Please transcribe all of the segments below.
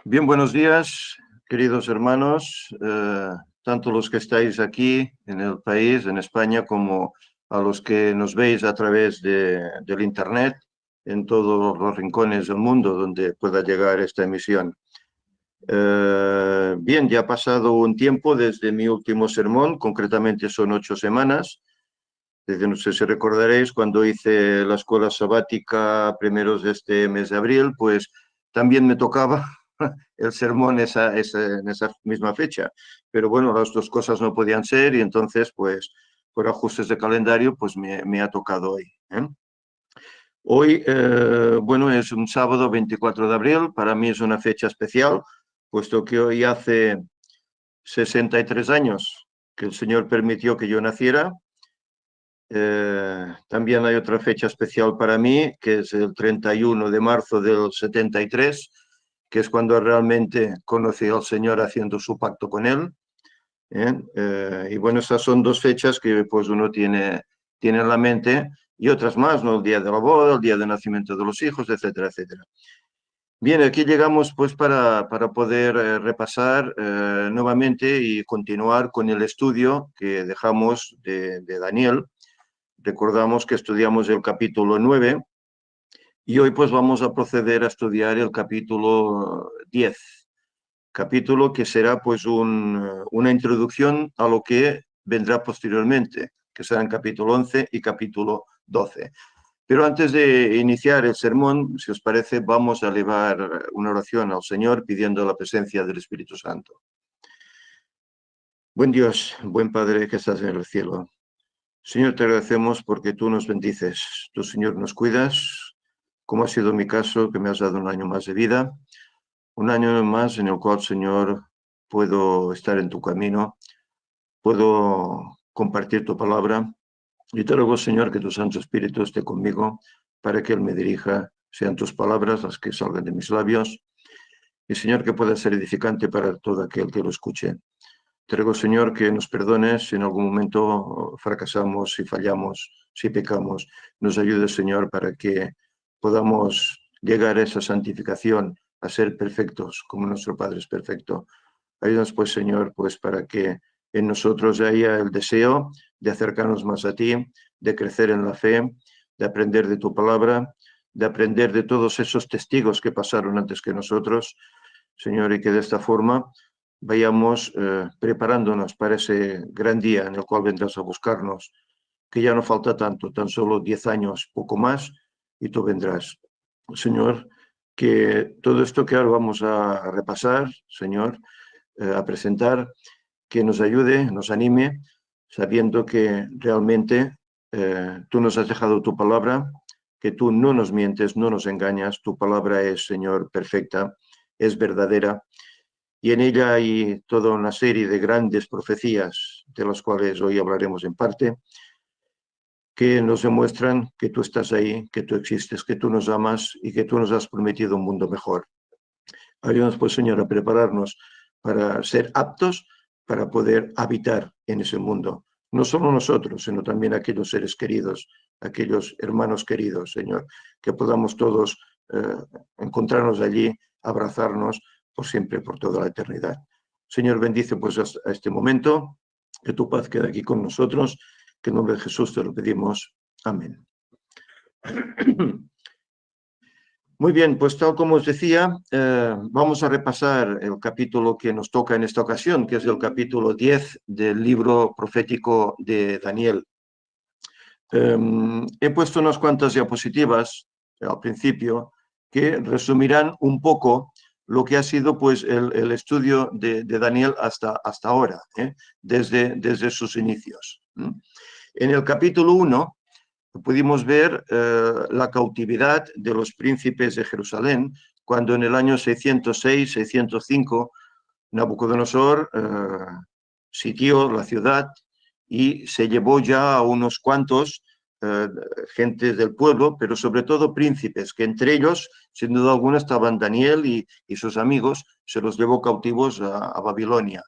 Bien, buenos días, queridos hermanos, tanto los que estáis aquí en el país, en España, como a los que nos veis a través del Internet, en todos los rincones del mundo donde pueda llegar esta emisión. Bien, ya ha pasado un tiempo desde mi último sermón, concretamente son 8 semanas. Desde, no sé si recordaréis, cuando hice la escuela sabática primeros de este mes de abril, pues también me tocaba el sermón en esa misma fecha. Pero bueno, las dos cosas no podían ser y entonces, pues, por ajustes de calendario, pues me ha tocado hoy. Hoy, bueno, es un sábado 24 de abril, para mí es una fecha especial, puesto que hoy hace 63 años que el Señor permitió que yo naciera. También hay otra fecha especial para mí, que es el 31 de marzo del 73, que es cuando realmente conocí al Señor haciendo su pacto con Él. Y bueno, esas son dos fechas que pues uno tiene en la mente, y otras más, ¿no? El día de la boda, el día de nacimiento de los hijos, etcétera, etcétera. Bien, aquí llegamos pues para poder repasar nuevamente y continuar con el estudio que dejamos de Daniel. Recordamos que estudiamos el capítulo 9 y hoy pues vamos a proceder a estudiar el capítulo 10, capítulo que será pues una introducción a lo que vendrá posteriormente, que serán capítulo 11 y capítulo 12. Pero antes de iniciar el sermón, si os parece, vamos a elevar una oración al Señor pidiendo la presencia del Espíritu Santo. Buen Dios, buen Padre que estás en el cielo. Señor, te agradecemos porque tú nos bendices, tú, Señor, nos cuidas, como ha sido mi caso, que me has dado un año más de vida, un año más en el cual, Señor, puedo estar en tu camino, puedo compartir tu palabra, y te ruego, Señor, que tu Santo Espíritu esté conmigo para que Él me dirija, sean tus palabras las que salgan de mis labios, y, Señor, que pueda ser edificante para todo aquel que lo escuche. Te ruego, Señor, que nos perdones si en algún momento fracasamos, si fallamos, si pecamos. Nos ayudes, Señor, para que podamos llegar a esa santificación, a ser perfectos como nuestro Padre es perfecto. Ayúdanos, pues, Señor, pues para que en nosotros haya el deseo de acercarnos más a ti, de crecer en la fe, de aprender de tu palabra, de aprender de todos esos testigos que pasaron antes que nosotros, Señor, y que de esta forma vayamos preparándonos para ese gran día en el cual vendrás a buscarnos, que ya no falta tanto, tan solo 10 años, poco más, y tú vendrás. Señor, que todo esto que ahora vamos a repasar, Señor, a presentar, que nos ayude, nos anime, sabiendo que realmente tú nos has dejado tu palabra, que tú no nos mientes, no nos engañas, tu palabra es, Señor, perfecta, es verdadera, y en ella hay toda una serie de grandes profecías, de las cuales hoy hablaremos en parte, que nos demuestran que tú estás ahí, que tú existes, que tú nos amas y que tú nos has prometido un mundo mejor. Ayúdanos, pues, Señor, a prepararnos para ser aptos para poder habitar en ese mundo. No solo nosotros, sino también aquellos seres queridos, aquellos hermanos queridos, Señor, que podamos todos encontrarnos allí, abrazarnos por siempre, por toda la eternidad. Señor, bendice pues a este momento, que tu paz quede aquí con nosotros, que en nombre de Jesús te lo pedimos. Amén. Muy bien, pues tal como os decía, vamos a repasar el capítulo que nos toca en esta ocasión, que es el capítulo 10 del libro profético de Daniel. He puesto unas cuantas diapositivas al principio que resumirán un poco lo que ha sido pues, el estudio de Daniel hasta ahora, desde sus inicios. En el capítulo 1 pudimos ver la cautividad de los príncipes de Jerusalén, cuando en el año 606-605 Nabucodonosor sitió la ciudad y se llevó ya a unos cuantos gentes del pueblo, pero sobre todo príncipes, que entre ellos, sin duda alguna, estaban Daniel y sus amigos, se los llevó cautivos a Babilonia.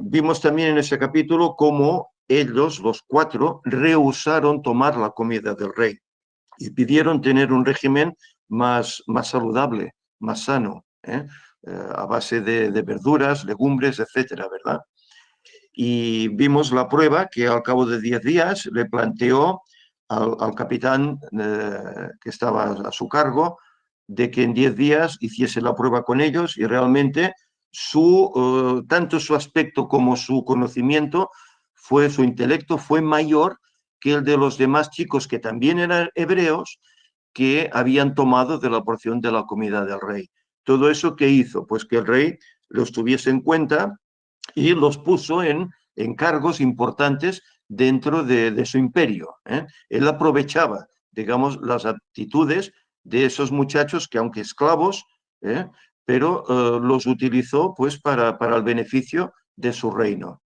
Vimos también en ese capítulo cómo ellos, los 4, rehusaron tomar la comida del rey y pidieron tener un régimen más saludable, más sano, a base de verduras, legumbres, etcétera, ¿verdad? Y vimos la prueba que al cabo de 10 días le planteó al capitán que estaba a su cargo de que en 10 días hiciese la prueba con ellos y realmente tanto su aspecto como su conocimiento, su intelecto fue mayor que el de los demás chicos que también eran hebreos que habían tomado de la porción de la comida del rey. ¿Todo eso qué hizo? Pues que el rey los tuviese en cuenta y los puso en cargos importantes dentro de su imperio. Él aprovechaba, digamos, las aptitudes de esos muchachos que, aunque esclavos, pero los utilizó pues para el beneficio de su reino.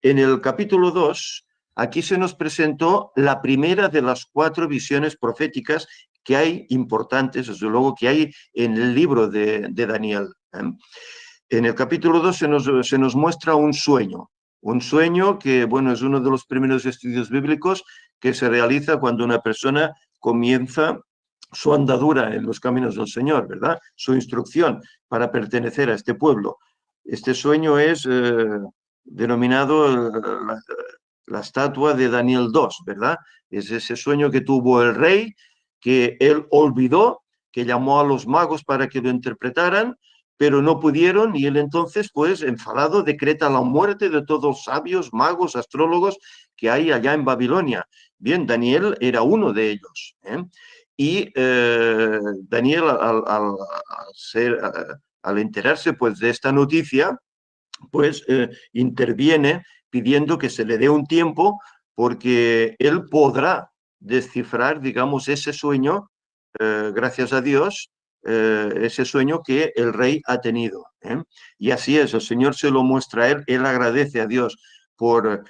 En el capítulo 2, aquí se nos presentó la primera de las 4 visiones proféticas que hay importantes, desde luego, que hay en el libro de Daniel. En el capítulo 2 se nos muestra un sueño que, bueno, es uno de los primeros estudios bíblicos que se realiza cuando una persona comienza su andadura en los caminos del Señor, ¿verdad? Su instrucción para pertenecer a este pueblo. Este sueño es denominado la estatua de Daniel II, ¿verdad? Es ese sueño que tuvo el rey, que él olvidó, que llamó a los magos para que lo interpretaran, pero no pudieron y él entonces, pues, enfadado, decreta la muerte de todos los sabios, magos, astrólogos que hay allá en Babilonia. Bien, Daniel era uno de ellos. Y Daniel, al enterarse pues, de esta noticia, pues interviene pidiendo que se le dé un tiempo porque él podrá descifrar, digamos, ese sueño, gracias a Dios, ese sueño que el rey ha tenido. Y así es, el Señor se lo muestra a él agradece a Dios por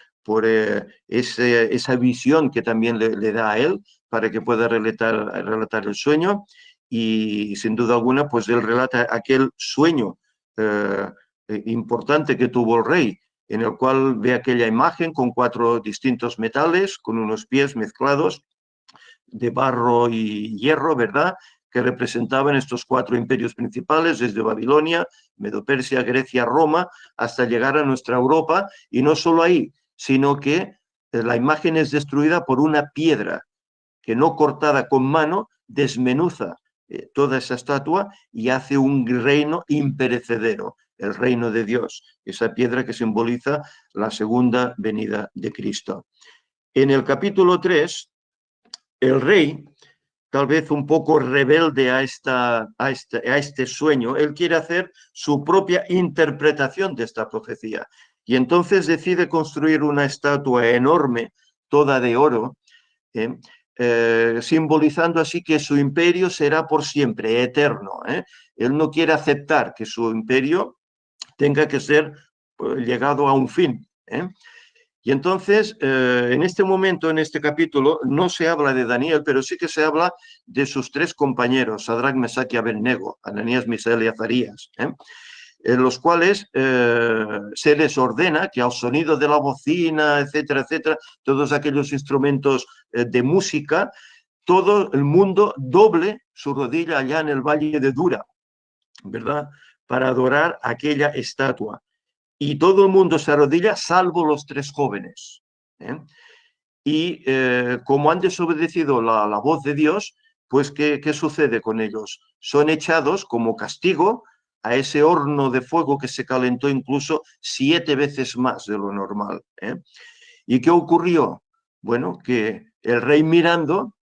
esa visión que también le da a él para que pueda relatar el sueño y sin duda alguna, pues él relata aquel sueño importante que tuvo el rey, en el cual ve aquella imagen con 4 distintos metales, con unos pies mezclados de barro y hierro, ¿verdad?, que representaban estos 4 imperios principales, desde Babilonia, Medo-Persia, Grecia, Roma, hasta llegar a nuestra Europa, y no solo ahí, sino que la imagen es destruida por una piedra que, no cortada con mano, desmenuza toda esa estatua y hace un reino imperecedero, el reino de Dios, esa piedra que simboliza la segunda venida de Cristo. En el capítulo 3, el rey, tal vez un poco rebelde a este sueño, él quiere hacer su propia interpretación de esta profecía y entonces decide construir una estatua enorme, toda de oro, simbolizando así que su imperio será por siempre, eterno. Él no quiere aceptar que su imperio tenga que ser llegado a un fin. Y entonces, en este momento, en este capítulo, no se habla de Daniel, pero sí que se habla de sus 3 compañeros, Sadrach, Mesach y Abednego, Ananías, Misael y Azarías, en los cuales se les ordena que al sonido de la bocina, etcétera, etcétera, todos aquellos instrumentos de música, todo el mundo doble su rodilla allá en el valle de Dura, ¿verdad?, para adorar aquella estatua. Y todo el mundo se arrodilla, salvo los 3 jóvenes. Y como han desobedecido la voz de Dios, pues ¿qué sucede con ellos? Son echados como castigo a ese horno de fuego que se calentó incluso 7 veces más de lo normal. ¿Y qué ocurrió? Bueno, que el rey, mirando,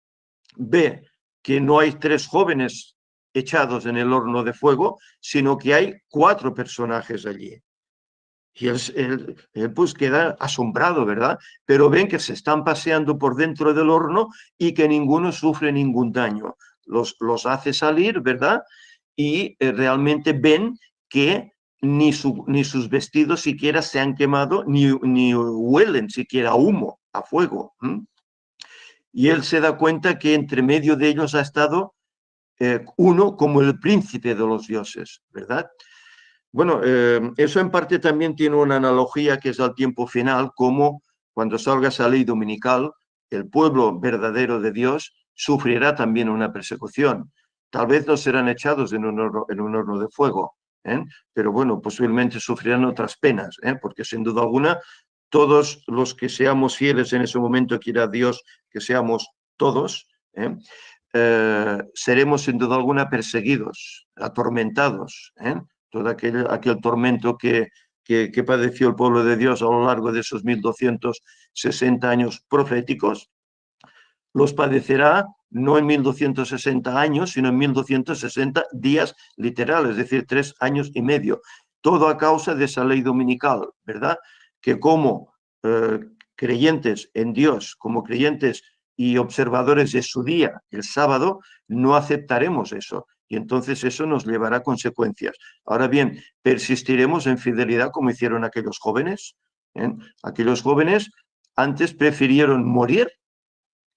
ve que no hay 3 jóvenes echados en el horno de fuego, sino que hay 4 personajes allí. Y él pues queda asombrado, ¿verdad? Pero ven que se están paseando por dentro del horno y que ninguno sufre ningún daño. Los hace salir, ¿verdad? Y realmente ven que ni sus vestidos siquiera se han quemado, ni huelen siquiera a humo, a fuego. Y él se da cuenta que entre medio de ellos ha estado uno como el príncipe de los dioses, ¿verdad? Bueno, eso en parte también tiene una analogía que es al tiempo final, como cuando salga esa ley dominical, el pueblo verdadero de Dios sufrirá también una persecución. Tal vez no serán echados en un horno de fuego, pero bueno, posiblemente sufrirán otras penas, porque sin duda alguna todos los que seamos fieles en ese momento, quiera Dios que seamos todos, seremos sin duda alguna perseguidos, atormentados. Todo aquel tormento que padeció el pueblo de Dios a lo largo de esos 1260 años proféticos, los padecerá no en 1260 años, sino en 1260 días literales, es decir, 3 años y medio. Todo a causa de esa ley dominical, ¿verdad? Que como creyentes en Dios, como creyentes y observadores de su día, el sábado, no aceptaremos eso. Y entonces eso nos llevará a consecuencias. Ahora bien, persistiremos en fidelidad como hicieron aquellos jóvenes. Aquellos jóvenes antes prefirieron morir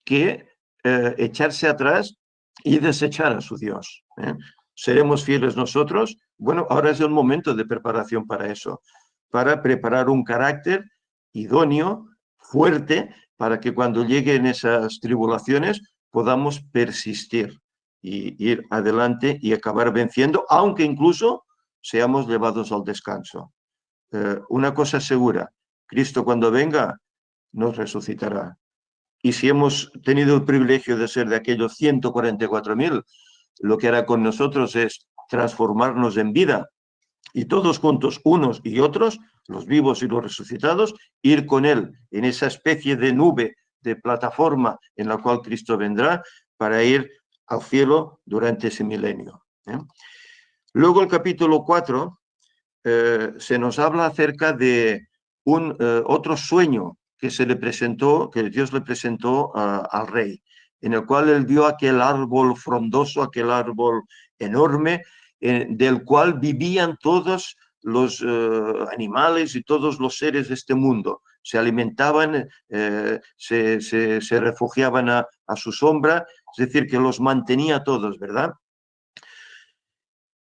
que echarse atrás y desechar a su Dios. ¿Seremos fieles nosotros? Bueno, ahora es el momento de preparación para eso, para preparar un carácter idóneo, fuerte, para que cuando lleguen esas tribulaciones podamos persistir y ir adelante y acabar venciendo, aunque incluso seamos llevados al descanso. Una cosa segura, Cristo cuando venga nos resucitará. Y si hemos tenido el privilegio de ser de aquellos 144.000, lo que hará con nosotros es transformarnos en vida y todos juntos, unos y otros, los vivos y los resucitados, ir con Él en esa especie de nube, de plataforma en la cual Cristo vendrá para ir al cielo durante ese milenio. Luego el capítulo 4 se nos habla acerca de otro sueño que se le presentó, que Dios le presentó al rey, en el cual él vio aquel árbol frondoso, aquel árbol enorme, del cual vivían todos los animales y todos los seres de este mundo. Se alimentaban, se refugiaban a su sombra, es decir, que los mantenía todos, ¿verdad?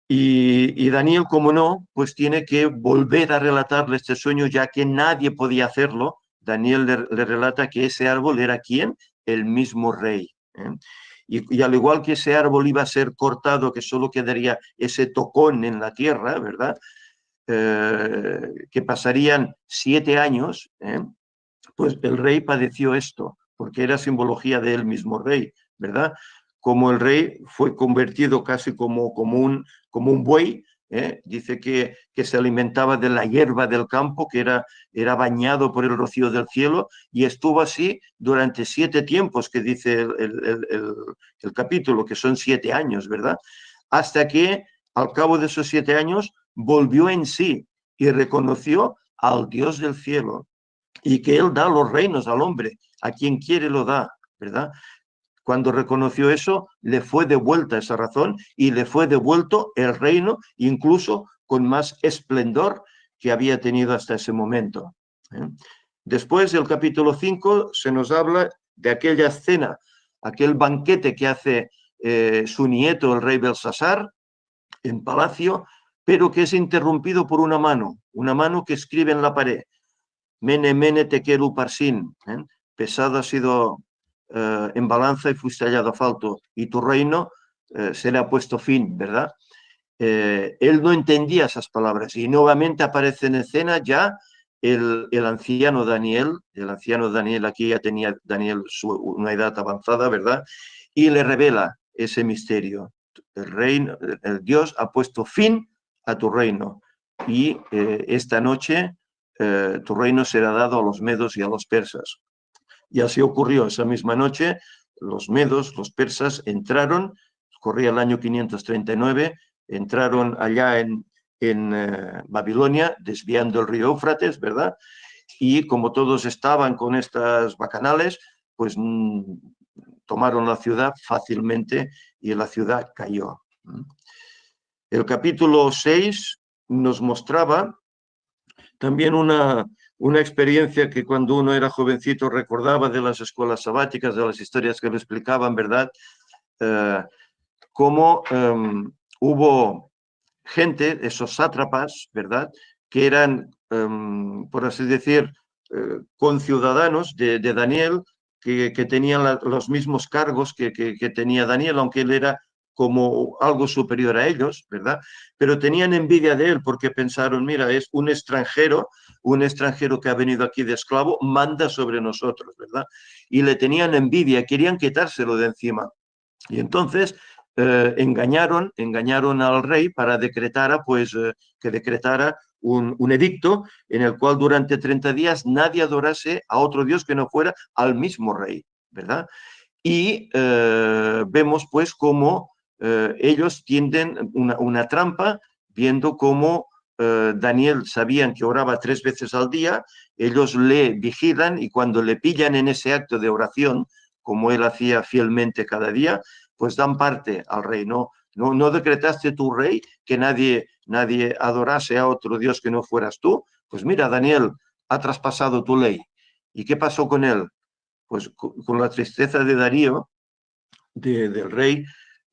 Y Daniel, como no, pues tiene que volver a relatarle este sueño, ya que nadie podía hacerlo. Daniel le relata que ese árbol era ¿quién? El mismo rey. Y al igual que ese árbol iba a ser cortado, que solo quedaría ese tocón en la tierra, ¿verdad? Que pasarían 7 años, pues el rey padeció esto, porque era simbología de él mismo rey, ¿verdad? Como el rey fue convertido casi como un buey, dice que se alimentaba de la hierba del campo, que era bañado por el rocío del cielo, y estuvo así durante 7 tiempos, que dice el capítulo, que son 7 años, ¿verdad? Hasta que al cabo de esos 7 años volvió en sí y reconoció al Dios del cielo, y que Él da los reinos al hombre, a quien quiere lo da, ¿verdad? Cuando reconoció eso, le fue devuelta esa razón y le fue devuelto el reino, incluso con más esplendor que había tenido hasta ese momento. Después, del capítulo 5, se nos habla de aquella cena, aquel banquete que hace su nieto, el rey Belsasar, en palacio, pero que es interrumpido por una mano que escribe en la pared: Mene, mene, tekel uparsin. Pesado ha sido en balanza y fuiste hallado a falto, y tu reino se le ha puesto fin, ¿verdad? Él no entendía esas palabras y nuevamente aparece en escena ya el anciano Daniel. El anciano Daniel, aquí ya tenía Daniel una edad avanzada, ¿verdad? Y le revela ese misterio. El Dios ha puesto fin a tu reino, y esta noche tu reino será dado a los medos y a los persas. Y así ocurrió. Esa misma noche los medos, los persas entraron, corría el año 539, entraron allá en Babilonia, desviando el río Éufrates, ¿verdad? Y como todos estaban con estas bacanales, pues tomaron la ciudad fácilmente y la ciudad cayó. El capítulo 6 nos mostraba también una experiencia que cuando uno era jovencito recordaba de las escuelas sabáticas, de las historias que le explicaban, ¿verdad? Cómo hubo gente, esos sátrapas, ¿verdad? Que eran, por así decir, conciudadanos de Daniel, que tenían los mismos cargos que tenía Daniel, aunque él era como algo superior a ellos, ¿verdad? Pero tenían envidia de él porque pensaron, mira, es un extranjero que ha venido aquí de esclavo, manda sobre nosotros, ¿verdad? Y le tenían envidia, querían quitárselo de encima. Y entonces engañaron al rey para que decretara un edicto en el cual durante 30 días nadie adorase a otro Dios que no fuera al mismo rey, ¿verdad? Y vemos pues cómo ellos tienden una trampa, viendo cómo Daniel sabían que oraba 3 veces al día, ellos le vigilan y cuando le pillan en ese acto de oración, como él hacía fielmente cada día, pues dan parte al rey. No decretaste tu rey que nadie adorase a otro Dios que no fueras tú. Pues mira, Daniel ha traspasado tu ley. ¿Y qué pasó con él? Pues con la tristeza de Darío, del rey,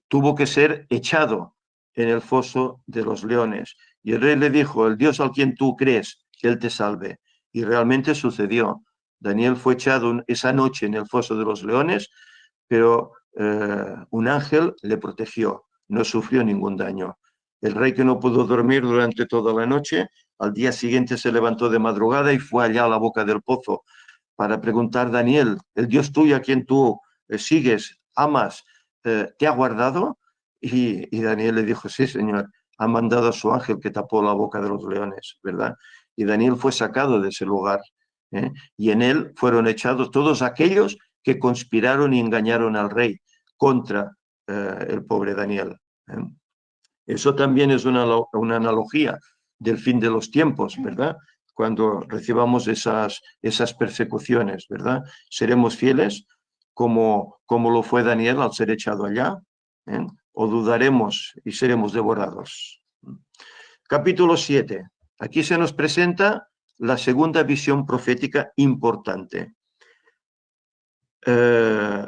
tuvo que ser echado en el foso de los leones. Y el rey le dijo, el Dios al quien tú crees, que él te salve. Y realmente sucedió. Daniel fue echado esa noche en el foso de los leones, pero un ángel le protegió, no sufrió ningún daño. El rey, que no pudo dormir durante toda la noche, al día siguiente se levantó de madrugada y fue allá a la boca del pozo para preguntar, Daniel, el Dios tuyo a quien tú sigues, amas, ¿te ha guardado? Y Daniel le dijo, sí, señor, ha mandado a su ángel que tapó la boca de los leones, ¿verdad? Y Daniel fue sacado de ese lugar, ¿eh? Y en él fueron echados todos aquellos que conspiraron y engañaron al rey contra el pobre Daniel, ¿eh? Eso también es una analogía del fin de los tiempos, ¿verdad? Cuando recibamos esas persecuciones, ¿verdad? ¿Seremos fieles como lo fue Daniel al ser echado allá? ¿Eh? ¿O dudaremos y seremos devorados? Capítulo 7. Aquí se nos presenta la segunda visión profética importante.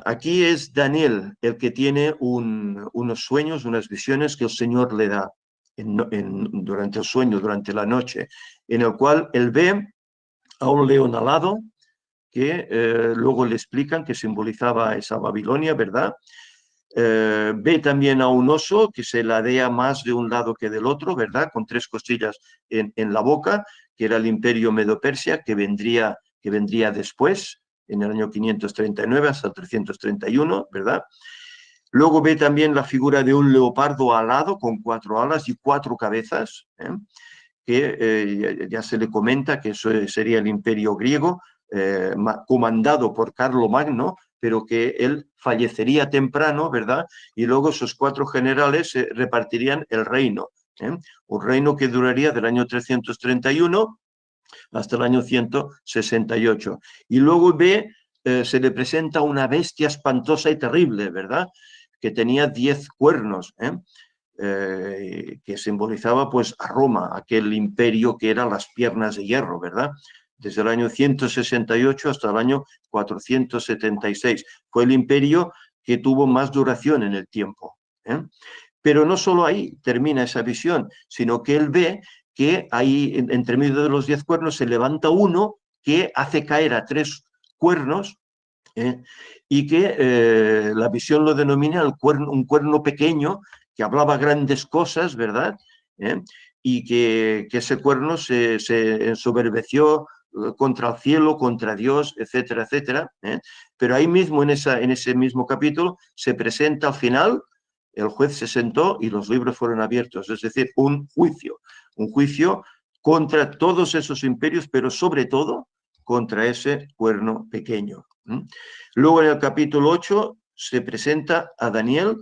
Aquí es Daniel el que tiene unos sueños, unas visiones que el Señor le da durante el sueño, durante la noche, en el cual él ve a un león alado que luego le explican que simbolizaba esa Babilonia, ¿verdad? Ve también a un oso que se ladea más de un lado que del otro, ¿verdad? Con 3 costillas en la boca, que era el imperio Medo-Persia, que vendría después, en el año 539 hasta el 331, ¿verdad? Luego ve también la figura de un leopardo alado con 4 alas y 4 cabezas, que ya se le comenta que eso sería el imperio griego, comandado por Carlomagno, pero que él fallecería temprano, ¿verdad? Y luego sus 4 generales repartirían el reino, un reino que duraría del año 331 hasta el año 168. Y luego se le presenta una bestia espantosa y terrible, ¿verdad? Que tenía 10 cuernos, que simbolizaba pues a Roma, aquel imperio que era las piernas de hierro, ¿verdad? Desde el año 168 hasta el año 476. Fue el imperio que tuvo más duración en el tiempo, ¿eh? Pero no solo ahí termina esa visión, sino que él ve que ahí, entre medio de los 10 cuernos, se levanta uno que hace caer a 3 cuernos, y que la visión lo denomina un cuerno pequeño que hablaba grandes cosas, ¿verdad? Y que ese cuerno se ensoberbeció contra el cielo, contra Dios, etcétera, etcétera. Pero ahí mismo, en ese mismo capítulo, se presenta al final, el juez se sentó y los libros fueron abiertos, es decir, un juicio contra todos esos imperios, pero sobre todo contra ese cuerno pequeño. Luego en el capítulo 8 se presenta a Daniel,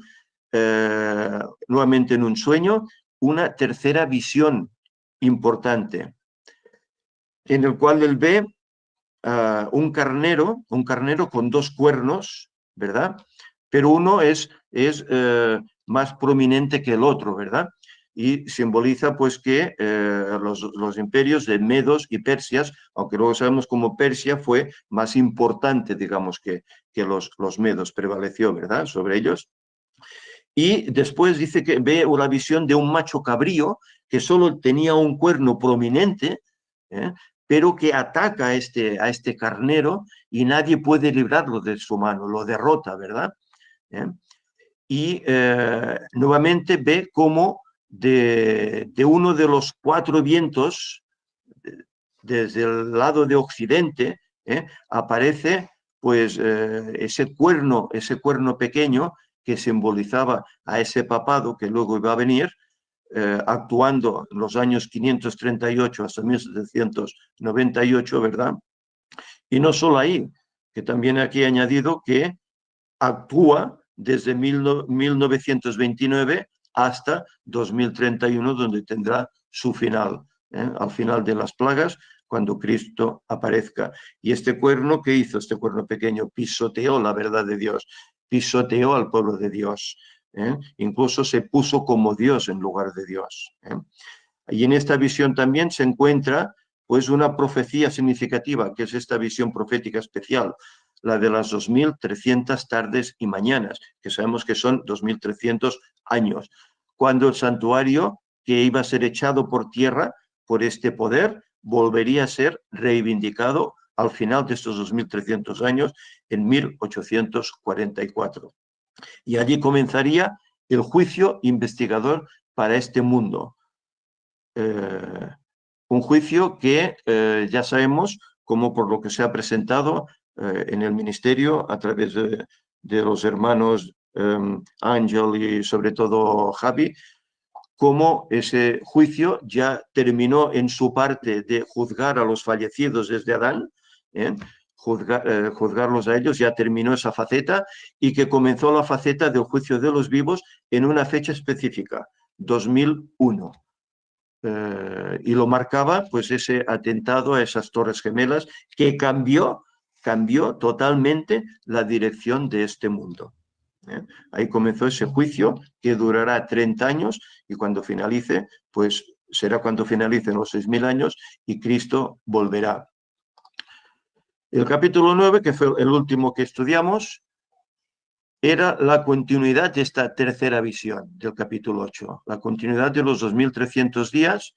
nuevamente en un sueño, una tercera visión importante, en el cual él ve un carnero con 2 cuernos, ¿verdad? Pero uno es más prominente que el otro, ¿verdad? Y simboliza pues que los imperios de Medos y Persias, aunque luego sabemos cómo Persia fue más importante, digamos, que los Medos, prevaleció, ¿verdad?, sobre ellos. Y después dice que ve una visión de un macho cabrío que solo tenía un cuerno prominente, pero que ataca a este carnero y nadie puede librarlo de su mano, lo derrota, ¿verdad? y nuevamente ve cómo de uno de los 4 vientos, desde el lado de occidente, aparece pues ese cuerno pequeño que simbolizaba a ese papado que luego iba a venir, actuando en los años 538 hasta 1798, ¿verdad? Y no solo ahí, que también aquí he añadido que actúa desde 1929 hasta 2031, donde tendrá su final, al final de las plagas, cuando Cristo aparezca. Y este cuerno, ¿qué hizo este cuerno pequeño? Pisoteó la verdad de Dios, pisoteó al pueblo de Dios, incluso se puso como Dios en lugar de Dios. Y en esta visión también se encuentra pues una profecía significativa, que es esta visión profética especial, la de las 2300 tardes y mañanas, que sabemos que son 2300 años, cuando el santuario que iba a ser echado por tierra por este poder volvería a ser reivindicado al final de estos 2300 años en 1844. Y allí comenzaría el juicio investigador para este mundo. Un juicio que ya sabemos, como por lo que se ha presentado en el ministerio a través de los hermanos Ángel y sobre todo Javi, como ese juicio ya terminó en su parte de juzgar a los fallecidos desde Adán, juzgarlos a ellos, ya terminó esa faceta, y que comenzó la faceta del juicio de los vivos en una fecha específica, 2001. Y lo marcaba pues ese atentado a esas Torres Gemelas que cambió totalmente la dirección de este mundo. Ahí comenzó ese juicio que durará 30 años y cuando finalice, pues será cuando finalicen los 6000 años y Cristo volverá. El capítulo 9, que fue el último que estudiamos, era la continuidad de esta tercera visión del capítulo 8, la continuidad de los 2300 días,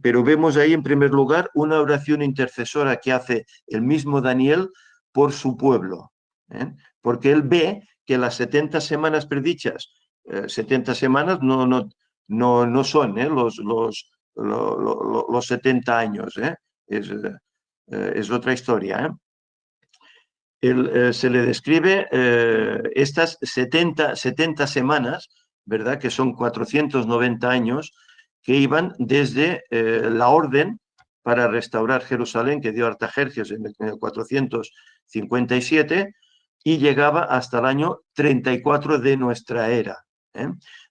pero vemos ahí en primer lugar una oración intercesora que hace el mismo Daniel por su pueblo, porque él ve que las 70 semanas predichas, 70 semanas no son los 70 años, es otra historia, se le describe estas 70 semanas, ¿verdad? Que son 490 años, que iban desde la orden para restaurar Jerusalén, que dio Artajerjes en el 457, y llegaba hasta el año 34 de nuestra era.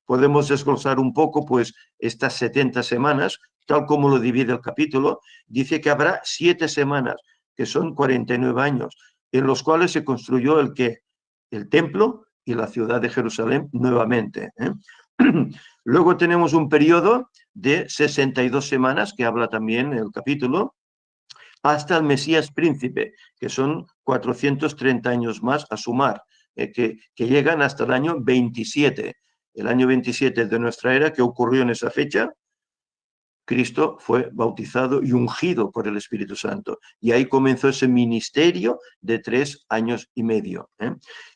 Podemos desglosar un poco, pues, estas 70 semanas, tal como lo divide el capítulo. Dice que habrá 7 semanas, que son 49 años, en los cuales se construyó el templo y la ciudad de Jerusalén nuevamente. Luego tenemos un periodo de 62 semanas, que habla también el capítulo, hasta el Mesías príncipe, que son 430 años más a sumar, que llegan hasta el año 27. El año 27 de nuestra era, que ocurrió en esa fecha, Cristo fue bautizado y ungido por el Espíritu Santo. Y ahí comenzó ese ministerio de 3 años y medio.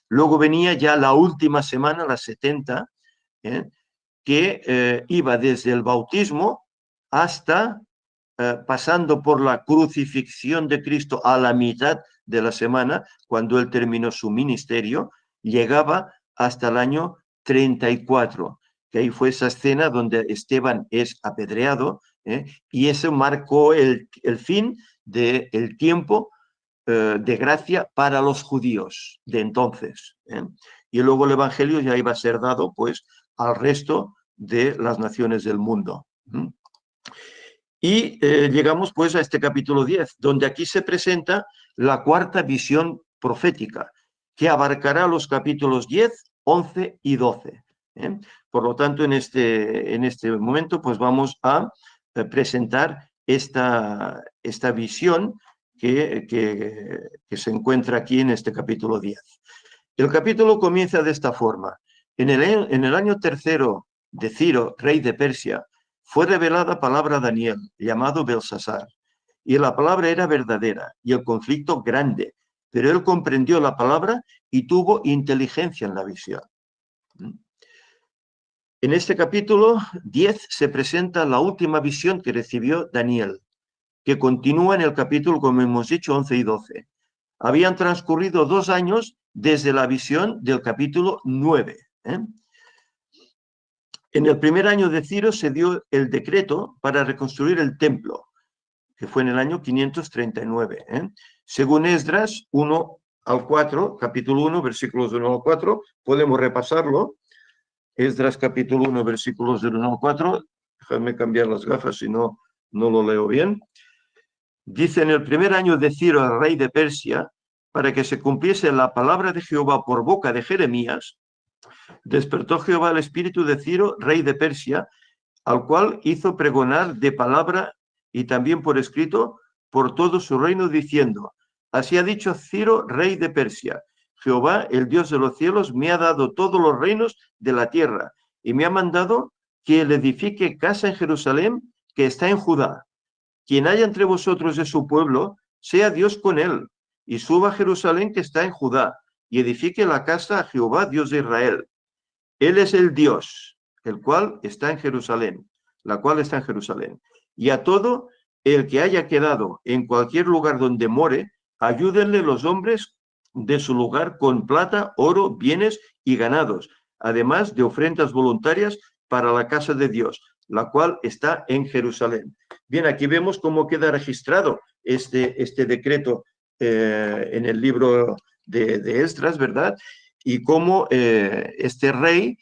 Luego venía ya la última semana, las 70, que iba desde el bautismo hasta, pasando por la crucifixión de Cristo a la mitad de la semana, cuando él terminó su ministerio, llegaba hasta el año 34. Que ahí fue esa escena donde Esteban es apedreado, y eso marcó el fin del tiempo de gracia para los judíos de entonces. Y luego el Evangelio ya iba a ser dado pues al resto de las naciones del mundo. Y llegamos pues a este capítulo 10, donde aquí se presenta la cuarta visión profética, que abarcará los capítulos 10, 11 y 12. Por lo tanto, en este momento, pues vamos a presentar esta visión que se encuentra aquí en este capítulo 10. El capítulo comienza de esta forma. En el año tercero de Ciro, rey de Persia, fue revelada palabra a Daniel, llamado Belsasar. Y la palabra era verdadera y el conflicto grande, pero él comprendió la palabra y tuvo inteligencia en la visión. En este capítulo 10 se presenta la última visión que recibió Daniel, que continúa en el capítulo, como hemos dicho, 11 y 12. Habían transcurrido 2 años desde la visión del capítulo 9. En el primer año de Ciro se dio el decreto para reconstruir el templo, que fue en el año 539. Según Esdras 1 al 4, capítulo 1, versículos del 1 al 4, podemos repasarlo. Esdras capítulo 1, versículos del 1 al 4. Déjame cambiar las gafas, si no, no lo leo bien. Dice: en el primer año de Ciro, el rey de Persia, para que se cumpliese la palabra de Jehová por boca de Jeremías, despertó Jehová el espíritu de Ciro, rey de Persia, al cual hizo pregonar de palabra y también por escrito por todo su reino, diciendo: así ha dicho Ciro, rey de Persia: Jehová, el Dios de los cielos, me ha dado todos los reinos de la tierra y me ha mandado que le edifique casa en Jerusalén, que está en Judá. Quien haya entre vosotros de su pueblo, sea Dios con él, y suba a Jerusalén, que está en Judá, y edifique la casa a Jehová, Dios de Israel. Él es el Dios, el cual está en Jerusalén, la cual está en Jerusalén. Y a todo el que haya quedado en cualquier lugar donde more, ayúdenle los hombres de su lugar con plata, oro, bienes y ganados, además de ofrendas voluntarias para la casa de Dios, la cual está en Jerusalén. Bien, aquí vemos cómo queda registrado este decreto en el libro de Esdras, ¿verdad? Y cómo este rey,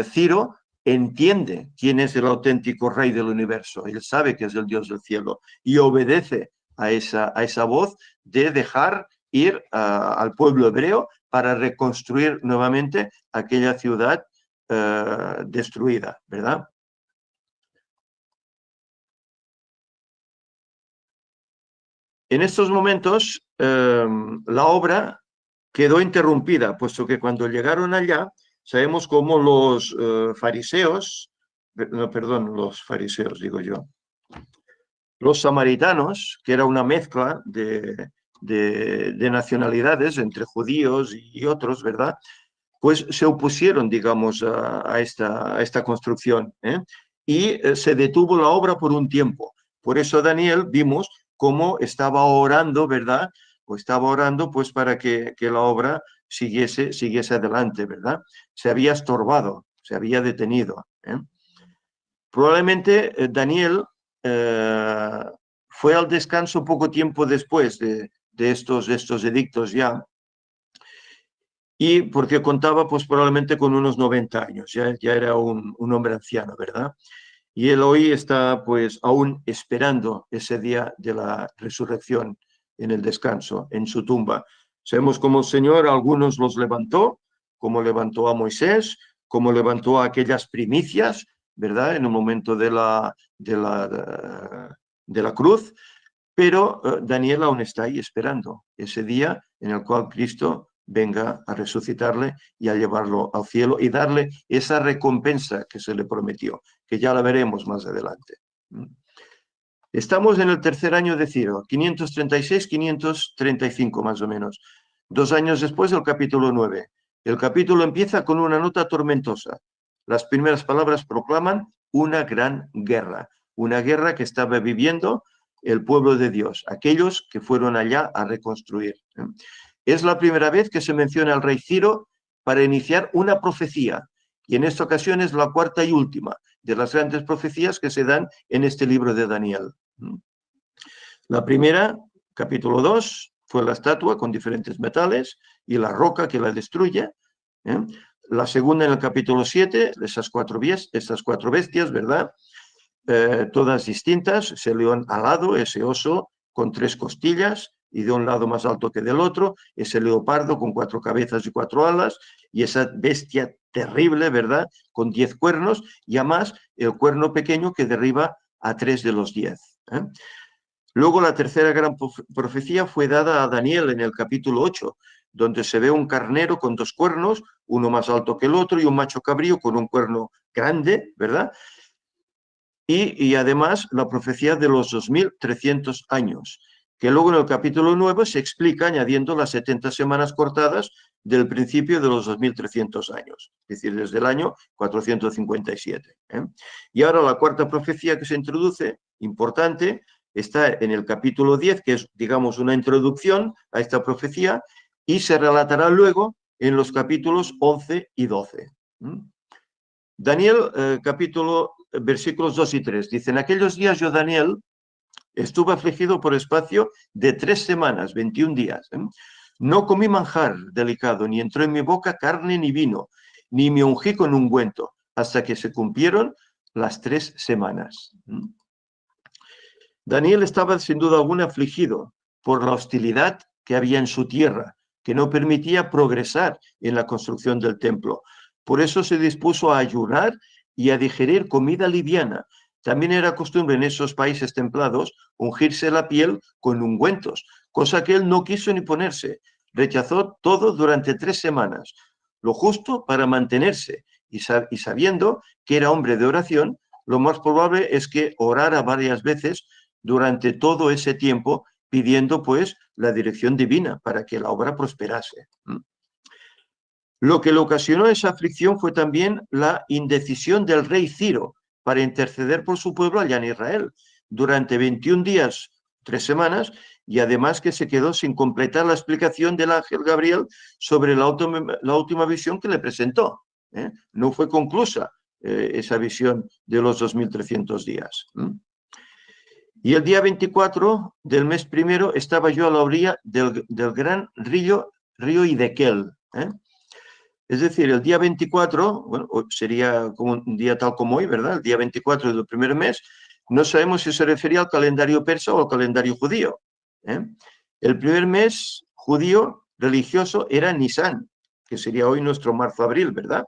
Ciro, entiende quién es el auténtico rey del universo. Él sabe que es el Dios del cielo y obedece a esa voz de dejar ir al pueblo hebreo para reconstruir nuevamente aquella ciudad destruida, ¿verdad? En estos momentos, la obra quedó interrumpida, puesto que cuando llegaron allá, sabemos cómo los fariseos, no, perdón, los fariseos, digo yo, los samaritanos, que era una mezcla de nacionalidades entre judíos y otros, ¿verdad? Pues se opusieron, digamos, a esta construcción, y se detuvo la obra por un tiempo. Por eso Daniel vimos cómo estaba orando, ¿verdad? O estaba orando pues para que la obra siguiese adelante, ¿verdad? Se había estorbado, se había detenido. Probablemente Daniel fue al descanso poco tiempo después de estos edictos ya, y porque contaba pues probablemente con unos 90 años, ya era un hombre anciano, ¿verdad? Y él hoy está pues aún esperando ese día de la resurrección en el descanso, en su tumba. Sabemos cómo el Señor a algunos los levantó, como levantó a Moisés, como levantó a aquellas primicias, ¿verdad? En el momento de la cruz, pero Daniel aún está ahí esperando ese día en el cual Cristo venga a resucitarle y a llevarlo al cielo y darle esa recompensa que se le prometió, que ya la veremos más adelante. Estamos en el tercer año de Ciro, 536-535 más o menos, 2 años después del capítulo 9. El capítulo empieza con una nota tormentosa. Las primeras palabras proclaman una gran guerra que estaba viviendo el pueblo de Dios, aquellos que fueron allá a reconstruir. Es la primera vez que se menciona al rey Ciro para iniciar una profecía, y en esta ocasión es la cuarta y última de las grandes profecías que se dan en este libro de Daniel. La primera, capítulo 2, fue la estatua con diferentes metales y la roca que la destruye. La segunda, en el capítulo 7, estas cuatro bestias, ¿verdad? Todas distintas, ese león alado, ese oso con 3 costillas y de un lado más alto que del otro, ese leopardo con 4 cabezas y 4 alas, y esa bestia terrible, ¿verdad?, con 10 cuernos, y además el cuerno pequeño que derriba a 3 de los 10. Luego la tercera gran profecía fue dada a Daniel en el capítulo 8, donde se ve un carnero con 2 cuernos, uno más alto que el otro, y un macho cabrío con un cuerno grande, ¿verdad? Y además la profecía de los 2300 años, que luego en el capítulo 9 se explica añadiendo las 70 semanas cortadas del principio de los 2300 años, es decir, desde el año 457. Y ahora la cuarta profecía que se introduce, importante, está en el capítulo 10, que es, digamos, una introducción a esta profecía, y se relatará luego en los capítulos 11 y 12. Daniel, versículos 2 y 3, dice: en aquellos días yo, Daniel, estuve afligido por espacio de 3 semanas, 21 días. No comí manjar delicado, ni entró en mi boca carne ni vino, ni me ungí con ungüento, hasta que se cumplieron las 3 semanas. Daniel estaba sin duda alguna afligido por la hostilidad que había en su tierra, que no permitía progresar en la construcción del templo. Por eso se dispuso a ayunar y a digerir comida liviana. También era costumbre en esos países templados ungirse la piel con ungüentos, cosa que él no quiso ni ponerse. Rechazó todo durante 3 semanas, lo justo para mantenerse, y sabiendo que era hombre de oración, lo más probable es que orara varias veces durante todo ese tiempo, pidiendo pues la dirección divina para que la obra prosperase. Lo que le ocasionó esa aflicción fue también la indecisión del rey Ciro para interceder por su pueblo allá en Israel durante 21 días, 3 semanas, y además que se quedó sin completar la explicación del ángel Gabriel sobre la última visión que le presentó. No fue conclusa esa visión de los 2300 días. Y el día 24 del mes primero estaba yo a la orilla del gran río Hiddekel. Es decir, el día 24, bueno, sería como un día tal como hoy, ¿verdad? El día 24 del primer mes, no sabemos si se refería al calendario persa o al calendario judío. El primer mes judío religioso era Nisan, que sería hoy nuestro marzo-abril, ¿verdad?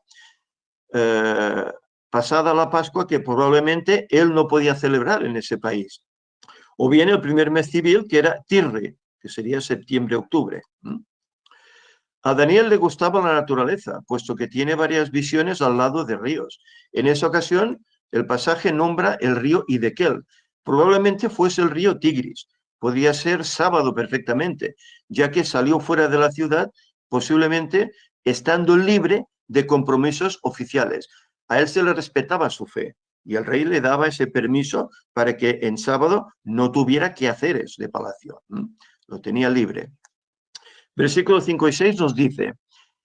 Pasada la Pascua, que probablemente él no podía celebrar en ese país. O bien el primer mes civil, que era Tirri, que sería septiembre-octubre. A Daniel le gustaba la naturaleza, puesto que tiene varias visiones al lado de ríos. En esa ocasión, el pasaje nombra el río Hiddekel. Probablemente fuese el río Tigris. Podría ser Sábado perfectamente, ya que salió fuera de la ciudad, posiblemente estando libre de compromisos oficiales. A él se le respetaba su fe y el rey le daba ese permiso para que en sábado no tuviera quehaceres de palacio. Lo tenía libre. Versículos 5 y 6 nos dice: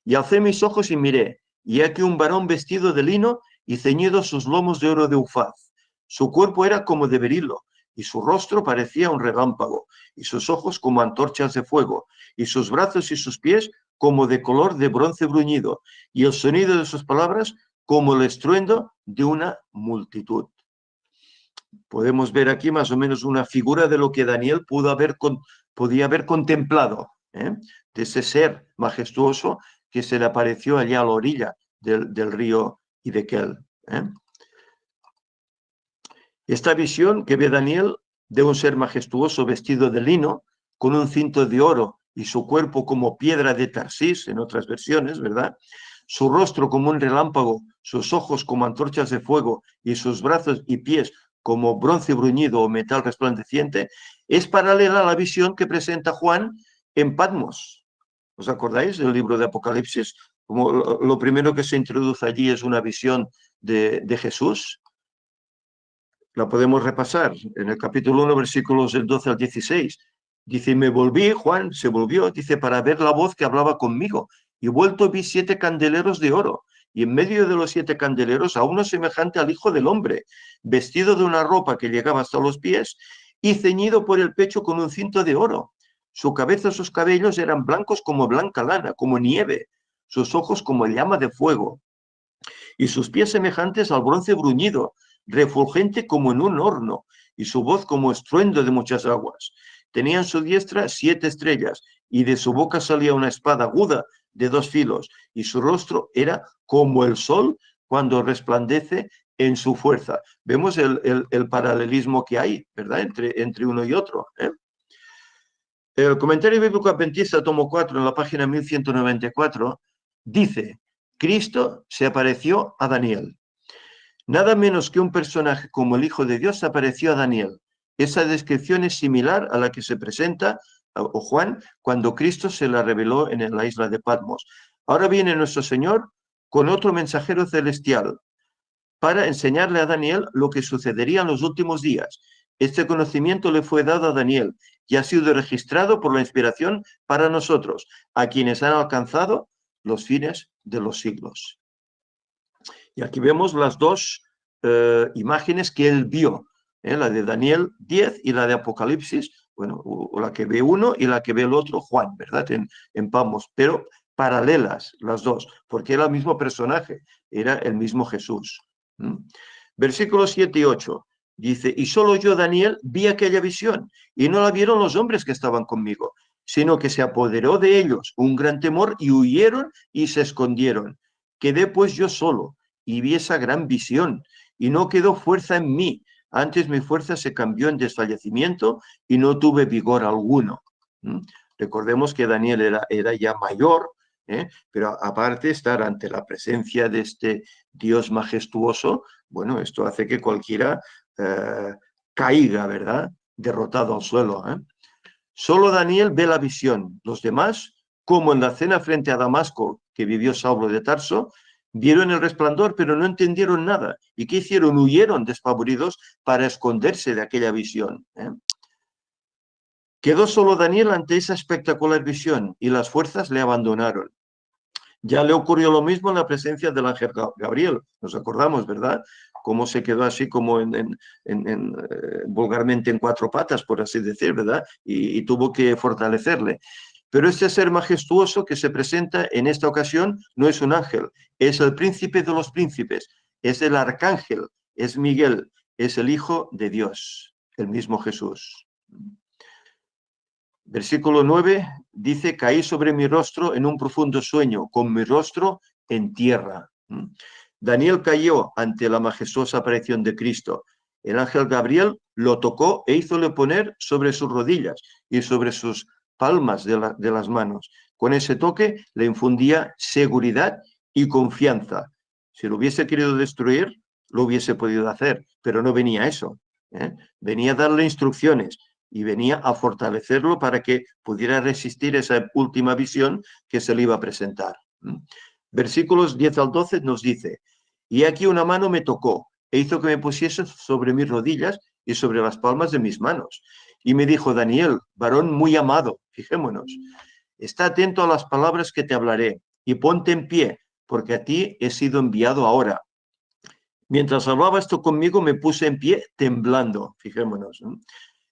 y alcé mis ojos y miré, y aquí un varón vestido de lino y ceñidos sus lomos de oro de Ufaz. Su cuerpo era como de berilo, y su rostro parecía un relámpago, y sus ojos como antorchas de fuego, y sus brazos y sus pies como de color de bronce bruñido, y el sonido de sus palabras como el estruendo de una multitud. Podemos ver aquí más o menos una figura de lo que Daniel podía haber contemplado, de ese ser majestuoso que se le apareció allá a la orilla del río Hiddekel. Esta visión que ve Daniel de un ser majestuoso vestido de lino, con un cinto de oro y su cuerpo como piedra de Tarsís, en otras versiones, ¿verdad? Su rostro como un relámpago, sus ojos como antorchas de fuego y sus brazos y pies como bronce bruñido o metal resplandeciente, es paralela a la visión que presenta Juan en Patmos. ¿Os acordáis del libro de Apocalipsis? Como lo primero que se introduce allí es una visión de Jesús. La podemos repasar en el capítulo 1, versículos del 12 al 16. Dice: me volví, Juan se volvió, dice, para ver la voz que hablaba conmigo. Y vuelto vi 7 candeleros de oro, y en medio de los 7 candeleros a uno semejante al Hijo del Hombre, vestido de una ropa que llegaba hasta los pies y ceñido por el pecho con un cinto de oro. Su cabeza y sus cabellos eran blancos como blanca lana, como nieve, sus ojos como llama de fuego, y sus pies semejantes al bronce bruñido, refulgente como en un horno, y su voz como estruendo de muchas aguas. Tenía en su diestra 7 estrellas, y de su boca salía una espada aguda de 2 filos, y su rostro era como el sol cuando resplandece en su fuerza. Vemos el paralelismo que hay, ¿verdad?, entre uno y otro. El comentario bíblico adventista, tomo 4, en la página 1194, dice: Cristo se apareció a Daniel. Nada menos que un personaje como el Hijo de Dios se apareció a Daniel. Esa descripción es similar a la que se presenta o Juan cuando Cristo se la reveló en la isla de Patmos. Ahora viene nuestro Señor con otro mensajero celestial para enseñarle a Daniel lo que sucedería en los últimos días. Este conocimiento le fue dado a Daniel y ha sido registrado por la inspiración para nosotros, a quienes han alcanzado los fines de los siglos. Y aquí vemos las dos imágenes que él vio, la de Daniel 10 y la de Apocalipsis, bueno, o la que ve uno y la que ve el otro, Juan, ¿verdad? En Patmos, pero paralelas las dos, porque era el mismo personaje, era el mismo Jesús. Versículos 7 y 8, dice, y solo yo, Daniel, vi aquella visión, y no la vieron los hombres que estaban conmigo, sino que se apoderó de ellos un gran temor y huyeron y se escondieron. Quedé pues yo solo y vi esa gran visión, y no quedó fuerza en mí. Antes mi fuerza se cambió en desfallecimiento y no tuve vigor alguno. Recordemos que Daniel era ya mayor, pero aparte estar ante la presencia de este Dios majestuoso, bueno, esto hace que cualquiera caiga, ¿verdad? Derrotado al suelo. Solo Daniel ve la visión. Los demás, como en la cena frente a Damasco que vivió Saulo de Tarso, vieron el resplandor, pero no entendieron nada. ¿Y qué hicieron? Huyeron despavoridos para esconderse de aquella visión. Quedó solo Daniel ante esa espectacular visión y las fuerzas le abandonaron. Ya le ocurrió lo mismo en la presencia del ángel Gabriel. Nos acordamos, ¿verdad? Cómo se quedó así como vulgarmente en cuatro patas, por así decir, ¿verdad? Y tuvo que fortalecerle. Pero este ser majestuoso que se presenta en esta ocasión no es un ángel, es el príncipe de los príncipes, es el arcángel, es Miguel, es el Hijo de Dios, el mismo Jesús. Versículo 9 dice, caí sobre mi rostro en un profundo sueño, con mi rostro en tierra. Daniel cayó ante la majestuosa aparición de Cristo. El ángel Gabriel lo tocó e hízole poner sobre sus rodillas y sobre sus palmas de las manos. Con ese toque le infundía seguridad y confianza. Si lo hubiese querido destruir, lo hubiese podido hacer, pero no venía a eso. Venía a darle instrucciones y venía a fortalecerlo para que pudiera resistir esa última visión que se le iba a presentar. Versículos 10 al 12 nos dice, y aquí una mano me tocó e hizo que me pusiese sobre mis rodillas y sobre las palmas de mis manos. Y me dijo, Daniel, varón muy amado, fijémonos, está atento a las palabras que te hablaré y ponte en pie, porque a ti he sido enviado ahora. Mientras hablaba esto conmigo, me puse en pie temblando, fijémonos.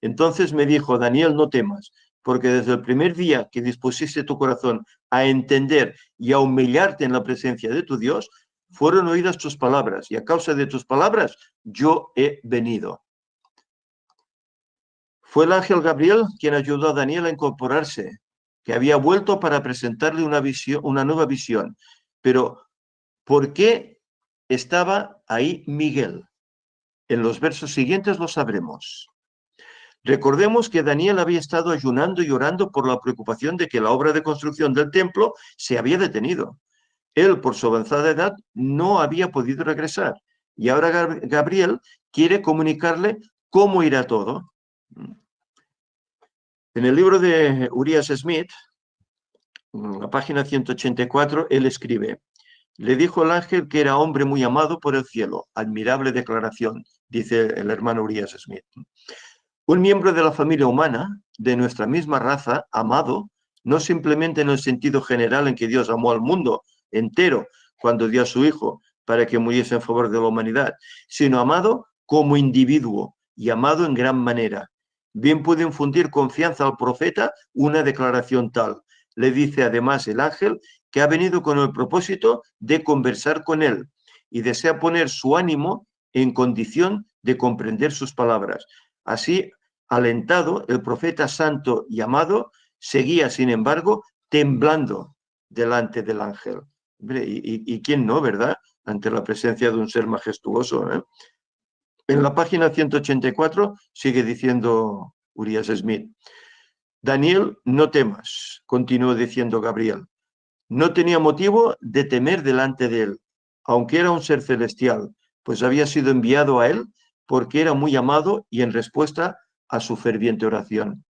Entonces me dijo, Daniel, no temas, porque desde el primer día que dispusiste tu corazón a entender y a humillarte en la presencia de tu Dios, fueron oídas tus palabras, y a causa de tus palabras yo he venido. Fue el ángel Gabriel quien ayudó a Daniel a incorporarse, que había vuelto para presentarle una nueva visión. Pero, ¿por qué estaba ahí Miguel? En los versos siguientes lo sabremos. Recordemos que Daniel había estado ayunando y orando por la preocupación de que la obra de construcción del templo se había detenido. Él, por su avanzada edad, no había podido regresar. Y ahora Gabriel quiere comunicarle cómo irá todo. En el libro de Urias Smith, en la página 184, él escribe, le dijo el ángel que era hombre muy amado por el cielo. Admirable declaración, dice el hermano Urias Smith. Un miembro de la familia humana, de nuestra misma raza, amado, no simplemente en el sentido general en que Dios amó al mundo entero cuando dio a su Hijo para que muriese en favor de la humanidad, sino amado como individuo y amado en gran manera. Bien puede infundir confianza al profeta una declaración tal. Le dice además el ángel que ha venido con el propósito de conversar con él y desea poner su ánimo en condición de comprender sus palabras. Así, alentado, el profeta santo y amado seguía, sin embargo, temblando delante del ángel. ¿Y quién no, verdad? Ante la presencia de un ser majestuoso. En la página 184 sigue diciendo Urias Smith, Daniel, no temas, continuó diciendo Gabriel. No tenía motivo de temer delante de él, aunque era un ser celestial, pues había sido enviado a él porque era muy amado y en respuesta a su ferviente oración.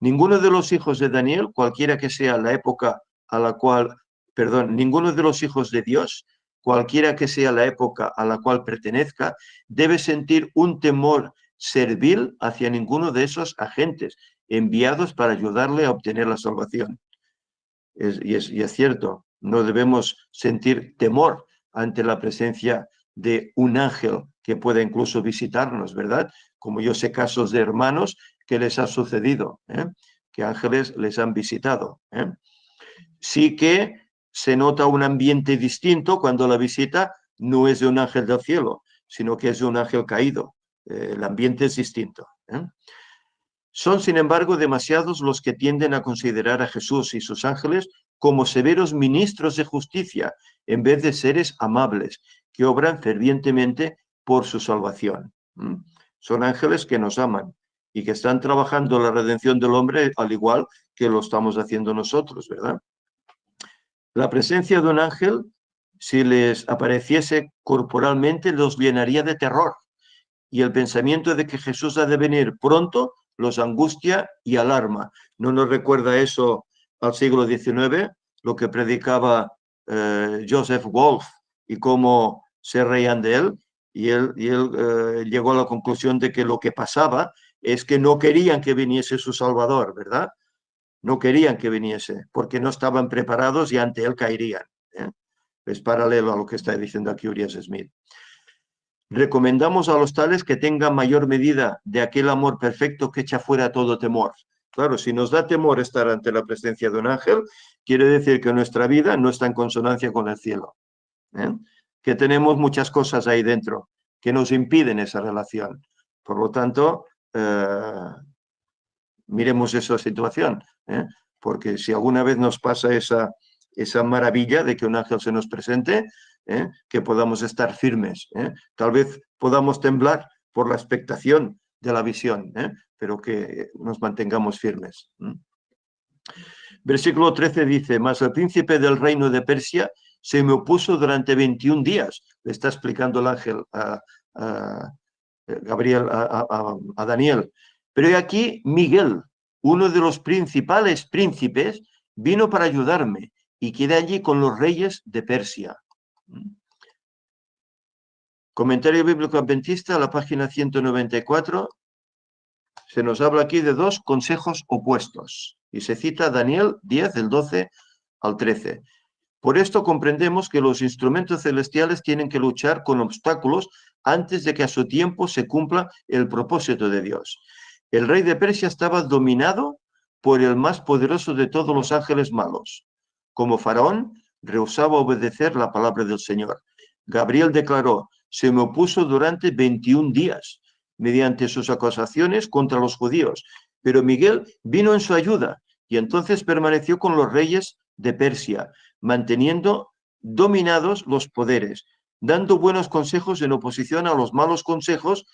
Ninguno de los hijos de Daniel, cualquiera que sea la época a la cual, perdón, ninguno de los hijos de Dios, cualquiera que sea la época a la cual pertenezca, debe sentir un temor servil hacia ninguno de esos agentes enviados para ayudarle a obtener la salvación. Y es cierto, no debemos sentir temor ante la presencia de un ángel que pueda incluso visitarnos, ¿verdad? Como yo sé casos de hermanos que les ha sucedido, que ángeles les han visitado. Sí que se nota un ambiente distinto cuando la visita no es de un ángel del cielo, sino que es de un ángel caído. El ambiente es distinto. Son, sin embargo, demasiados los que tienden a considerar a Jesús y sus ángeles como severos ministros de justicia, en vez de seres amables, que obran fervientemente por su salvación. Son ángeles que nos aman y que están trabajando la redención del hombre al igual que lo estamos haciendo nosotros, ¿verdad? La presencia de un ángel, si les apareciese corporalmente, los llenaría de terror, y el pensamiento de que Jesús ha de venir pronto los angustia y alarma. ¿No nos recuerda eso al siglo XIX, lo que predicaba Joseph Wolf y cómo se reían de él? Y él llegó a la conclusión de que lo que pasaba es que no querían que viniese su Salvador, ¿verdad? No querían que viniese, porque no estaban preparados y ante él caerían. Es paralelo a lo que está diciendo aquí Urias Smith. Recomendamos a los tales que tengan mayor medida de aquel amor perfecto que echa fuera todo temor. Claro, si nos da temor estar ante la presencia de un ángel, quiere decir que nuestra vida no está en consonancia con el cielo. Que tenemos muchas cosas ahí dentro que nos impiden esa relación. Por lo tanto, miremos esa situación, porque si alguna vez nos pasa esa maravilla de que un ángel se nos presente, que podamos estar firmes. Tal vez podamos temblar por la expectación de la visión, pero que nos mantengamos firmes. Versículo 13 dice, mas el príncipe del reino de Persia se me opuso durante 21 días. Le está explicando el ángel a Gabriel, a Daniel. Pero aquí Miguel, uno de los principales príncipes, vino para ayudarme y quedé allí con los reyes de Persia. Comentario bíblico adventista, la página 194, se nos habla aquí de dos consejos opuestos y se cita Daniel 10, del 12 al 13. Por esto comprendemos que los instrumentos celestiales tienen que luchar con obstáculos antes de que a su tiempo se cumpla el propósito de Dios. El rey de Persia estaba dominado por el más poderoso de todos los ángeles malos. Como faraón, rehusaba obedecer la palabra del Señor. Gabriel declaró, se me opuso durante 21 días mediante sus acusaciones contra los judíos, pero Miguel vino en su ayuda y entonces permaneció con los reyes de Persia, manteniendo dominados los poderes, dando buenos consejos en oposición a los malos consejos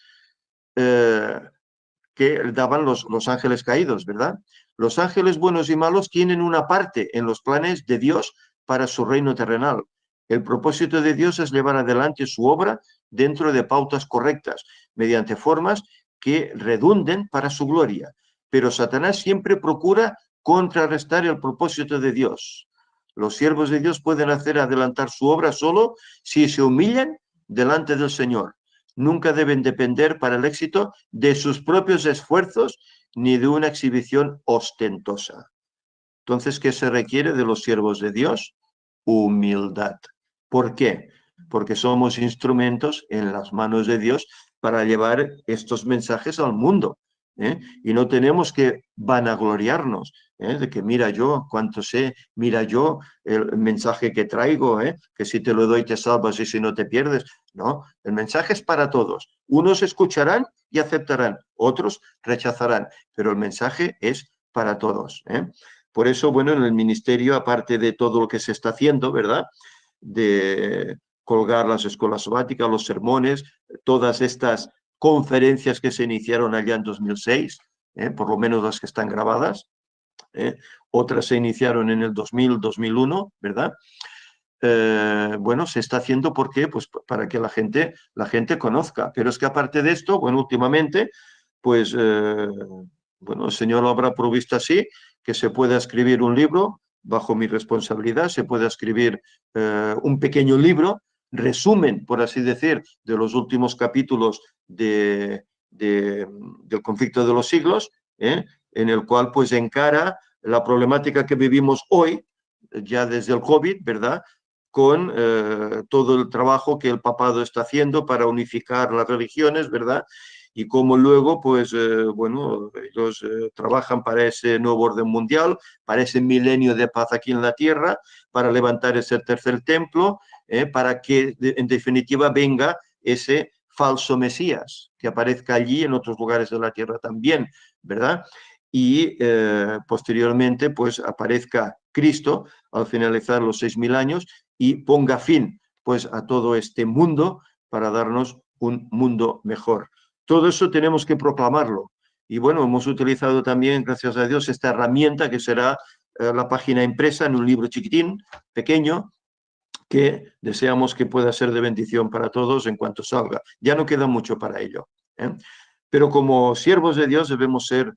que daban los ángeles caídos, ¿verdad? Los ángeles buenos y malos tienen una parte en los planes de Dios para su reino terrenal. El propósito de Dios es llevar adelante su obra dentro de pautas correctas, mediante formas que redunden para su gloria. Pero Satanás siempre procura contrarrestar el propósito de Dios. Los siervos de Dios pueden hacer adelantar su obra solo si se humillan delante del Señor. Nunca deben depender para el éxito de sus propios esfuerzos ni de una exhibición ostentosa. Entonces, ¿qué se requiere de los siervos de Dios? Humildad. ¿Por qué? Porque somos instrumentos en las manos de Dios para llevar estos mensajes al mundo. Y no tenemos que vanagloriarnos de que mira yo cuánto sé, mira yo el mensaje que traigo, que si te lo doy te salvas y si no te pierdes. No, el mensaje es para todos. Unos escucharán y aceptarán, otros rechazarán, pero el mensaje es para todos. Por eso, bueno, en el ministerio, aparte de todo lo que se está haciendo, ¿verdad?, de colgar las escuelas sabáticas, los sermones, todas estas conferencias que se iniciaron allá en 2006, por lo menos las que están grabadas, otras se iniciaron en el 2000, 2001, ¿verdad? Bueno, se está haciendo ¿por qué? Pues para que la gente conozca. Pero es que aparte de esto, bueno, últimamente, pues, bueno, el Señor lo habrá provisto así, que se pueda escribir un libro bajo mi responsabilidad, se pueda escribir un pequeño libro, resumen, por así decir, de los últimos capítulos del conflicto de los siglos, en el cual pues encara la problemática que vivimos hoy, ya desde el COVID, ¿verdad?, con todo el trabajo que el papado está haciendo para unificar las religiones, ¿verdad?, y cómo luego, pues, bueno, ellos trabajan para ese nuevo orden mundial, para ese milenio de paz aquí en la tierra, para levantar ese tercer templo, para que, en definitiva, venga ese falso Mesías, que aparezca allí en otros lugares de la tierra también, ¿verdad? Y posteriormente, pues, aparezca Cristo al finalizar los 6.000 años y ponga fin, pues, a todo este mundo para darnos un mundo mejor. Todo eso tenemos que proclamarlo. Y bueno, hemos utilizado también, gracias a Dios, esta herramienta que será la página impresa en un libro chiquitín, pequeño, que deseamos que pueda ser de bendición para todos en cuanto salga. Ya no queda mucho para ello, ¿eh? Pero como siervos de Dios debemos ser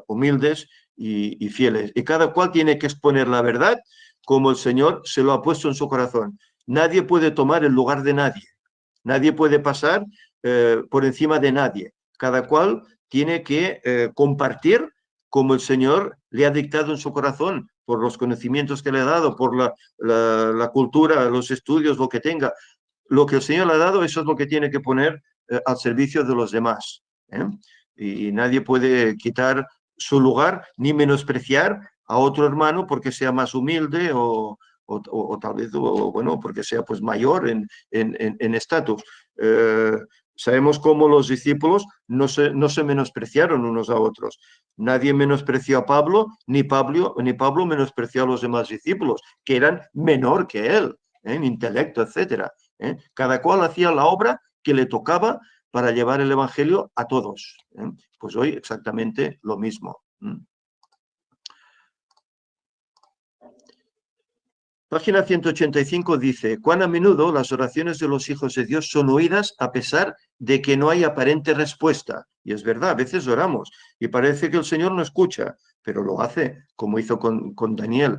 humildes y fieles. Y cada cual tiene que exponer la verdad como el Señor se lo ha puesto en su corazón. Nadie puede tomar el lugar de nadie. Nadie puede pasar por encima de nadie. Cada cual tiene que compartir como el Señor le ha dictado en su corazón, por los conocimientos que le ha dado, por la cultura, los estudios, lo que tenga. Lo que el Señor le ha dado, eso es lo que tiene que poner al servicio de los demás. Y nadie puede quitar su lugar ni menospreciar a otro hermano porque sea más humilde o tal vez, bueno, porque sea pues mayor en estatus. Sabemos cómo los discípulos no se menospreciaron unos a otros. Nadie menospreció a Pablo, ni Pablo menospreció a los demás discípulos, que eran menor que él, en intelecto, etcétera. Cada cual hacía la obra que le tocaba para llevar el evangelio a todos. Pues hoy exactamente lo mismo. Página 185 dice: cuán a menudo las oraciones de los hijos de Dios son oídas a pesar de que no hay aparente respuesta. Y es verdad, a veces oramos y parece que el Señor no escucha, pero lo hace, como hizo con Daniel.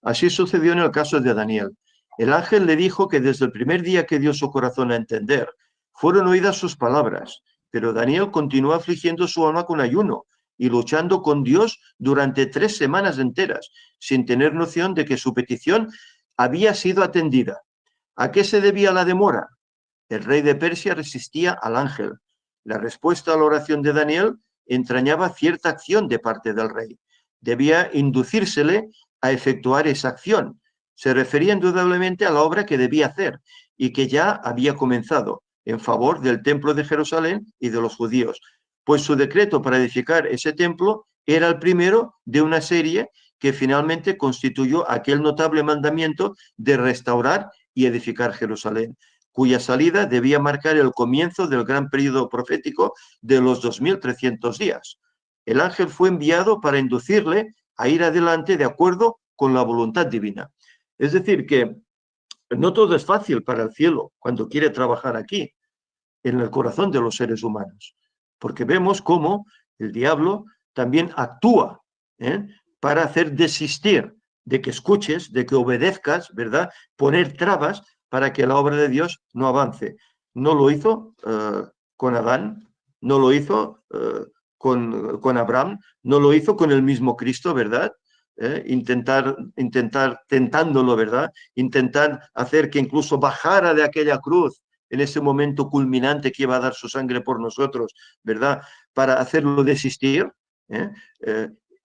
Así sucedió en el caso de Daniel. El ángel le dijo que desde el primer día que dio su corazón a entender, fueron oídas sus palabras, pero Daniel continuó afligiendo su alma con ayuno y luchando con Dios durante 3 semanas enteras, sin tener noción de que su petición había sido atendida. ¿A qué se debía la demora? El rey de Persia resistía al ángel. La respuesta a la oración de Daniel entrañaba cierta acción de parte del rey. Debía inducírsele a efectuar esa acción. Se refería indudablemente a la obra que debía hacer y que ya había comenzado en favor del templo de Jerusalén y de los judíos, pues su decreto para edificar ese templo era el primero de una serie que finalmente constituyó aquel notable mandamiento de restaurar y edificar Jerusalén, cuya salida debía marcar el comienzo del gran periodo profético de los 2300 días. El ángel fue enviado para inducirle a ir adelante de acuerdo con la voluntad divina. Es decir, que no todo es fácil para el cielo cuando quiere trabajar aquí, en el corazón de los seres humanos, porque vemos cómo el diablo también actúa para hacer desistir de que escuches, de que obedezcas, ¿verdad? Poner trabas para que la obra de Dios no avance. No lo hizo con Adán, no lo hizo con Abraham, no lo hizo con el mismo Cristo, ¿verdad? Intentar tentándolo, ¿verdad? Intentar hacer que incluso bajara de aquella cruz en ese momento culminante que iba a dar su sangre por nosotros, ¿verdad? Para hacerlo desistir.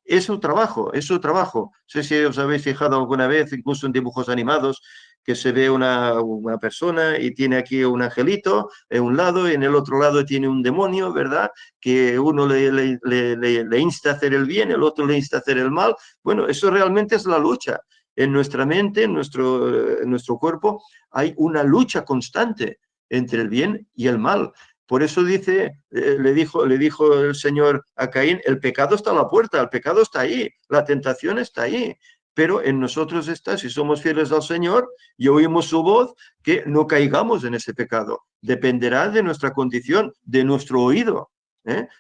Es un trabajo, es un trabajo. No sé si os habéis fijado alguna vez, incluso en dibujos animados, que se ve una persona y tiene aquí un angelito en un lado y en el otro lado tiene un demonio, ¿verdad? Que uno le insta a hacer el bien, el otro le insta a hacer el mal. Bueno, eso realmente es la lucha. En nuestra mente, en nuestro cuerpo, hay una lucha constante entre el bien y el mal. Por eso dice, le dijo el Señor a Caín: el pecado está a la puerta, el pecado está ahí, la tentación está ahí, pero en nosotros está, si somos fieles al Señor y oímos su voz, que no caigamos en ese pecado. Dependerá de nuestra condición, de nuestro oído.